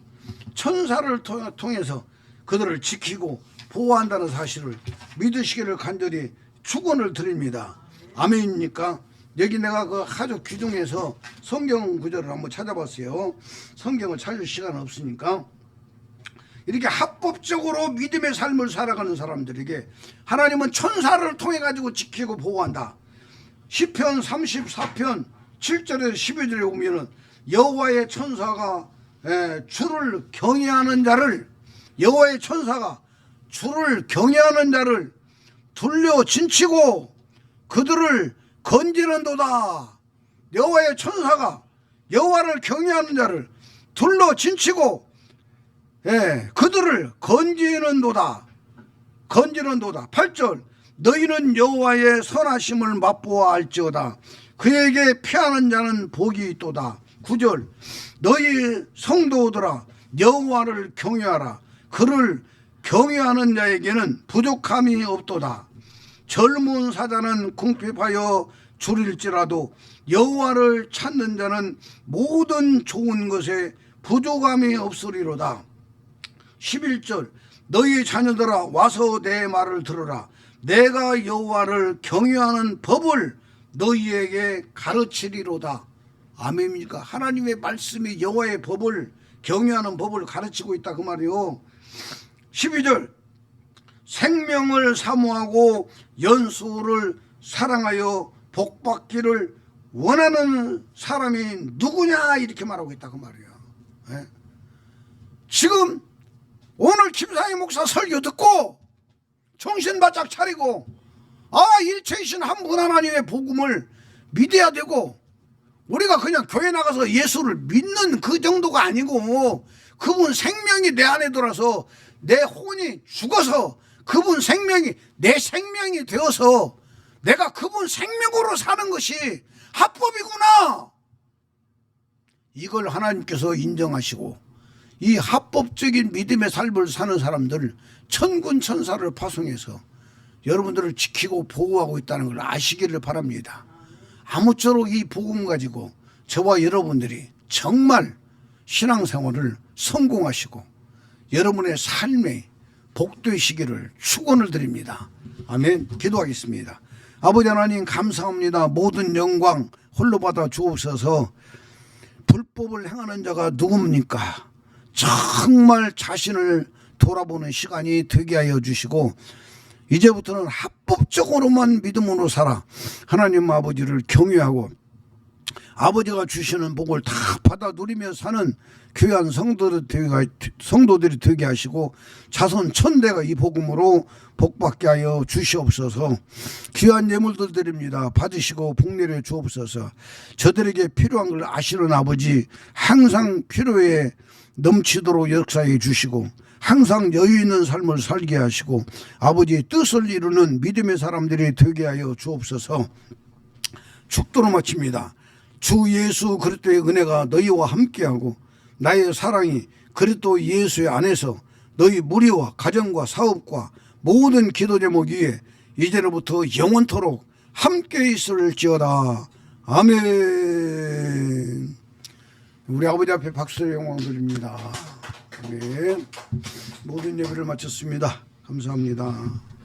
천사를 통해서 그들을 지키고 보호한다는 사실을 믿으시기를 간절히 축원을 드립니다. 아멘입니까? 여기 내가 그 하조 규중에서 성경 구절을 한번 찾아봤어요. 성경을 찾을 시간은 없으니까. 이렇게 합법적으로 믿음의 삶을 살아가는 사람들에게 하나님은 천사를 통해 가지고 지키고 보호한다. 시편 34편 7절에서 12절에 보면은 여호와의 천사가 주를 경외하는 자를, 여호와의 천사가 주를 경외하는 자를 둘러 진치고 그들을 건지는도다. 여호와의 천사가 여호와를 경외하는 자를 둘러 진치고 그들을 건지는도다. 8절 너희는 여호와의 선하심을 맛보아 알지어다. 그에게 피하는 자는 복이 있도다. 9절 너희 성도들아 여호와를 경외하라. 그를 경외하는 자에게는 부족함이 없도다. 젊은 사자는 궁핍하여 줄일지라도 여호와를 찾는 자는 모든 좋은 것에 부족함이 없으리로다. 11절 너희 자녀들아 와서 내 말을 들으라. 내가 여호와를 경외하는 법을 너희에게 가르치리로다. 아멘입니까? 하나님의 말씀이 여호와의 법을, 경외하는 법을 가르치고 있다 그 말이요. 12절 생명을 사모하고 연수를 사랑하여 복받기를 원하는 사람이 누구냐 이렇게 말하고 있다 그 말이에요. 지금 오늘 김상희 목사 설교 듣고 정신 바짝 차리고 일체이신 한 분 하나님의 복음을 믿어야 되고, 우리가 그냥 교회 나가서 예수를 믿는 그 정도가 아니고 그분 생명이 내 안에 들어서 내 혼이 죽어서 그분 생명이 내 생명이 되어서 내가 그분 생명으로 사는 것이 합법이구나. 이걸 하나님께서 인정하시고 이 합법적인 믿음의 삶을 사는 사람들 천군 천사를 파송해서 여러분들을 지키고 보호하고 있다는 걸 아시기를 바랍니다. 아무쪼록 이 복음 가지고 저와 여러분들이 정말 신앙생활을 성공하시고 여러분의 삶에 복되시기를 축원을 드립니다. 아멘. 기도하겠습니다. 아버지 하나님 감사합니다. 모든 영광 홀로 받아 주옵소서. 불법을 행하는 자가 누굽니까? 정말 자신을 돌아보는 시간이 되게 하여 주시고 이제부터는 합법적으로만 믿음으로 살아 하나님 아버지를 경외하고 아버지가 주시는 복을 다 받아 누리며 사는 귀한 성도들이 되게 하시고 자손 천대가 이 복음으로 복받게 하여 주시옵소서. 귀한 예물들 드립니다. 받으시고 복내려 주옵소서. 저들에게 필요한 걸 아시는 아버지 항상 필요에 넘치도록 역사해 주시고 항상 여유 있는 삶을 살게 하시고 아버지의 뜻을 이루는 믿음의 사람들이 되게 하여 주옵소서. 축도로 마칩니다. 주 예수 그리스도의 은혜가 너희와 함께하고 나의 사랑이 그리스도 예수의 안에서 너희 무리와 가정과 사업과 모든 기도 제목 위에 이제로부터 영원토록 함께 있을지어다. 아멘. 우리 아버지 앞에 박수의 영광 드립니다. 아멘. 모든 예배를 마쳤습니다. 감사합니다.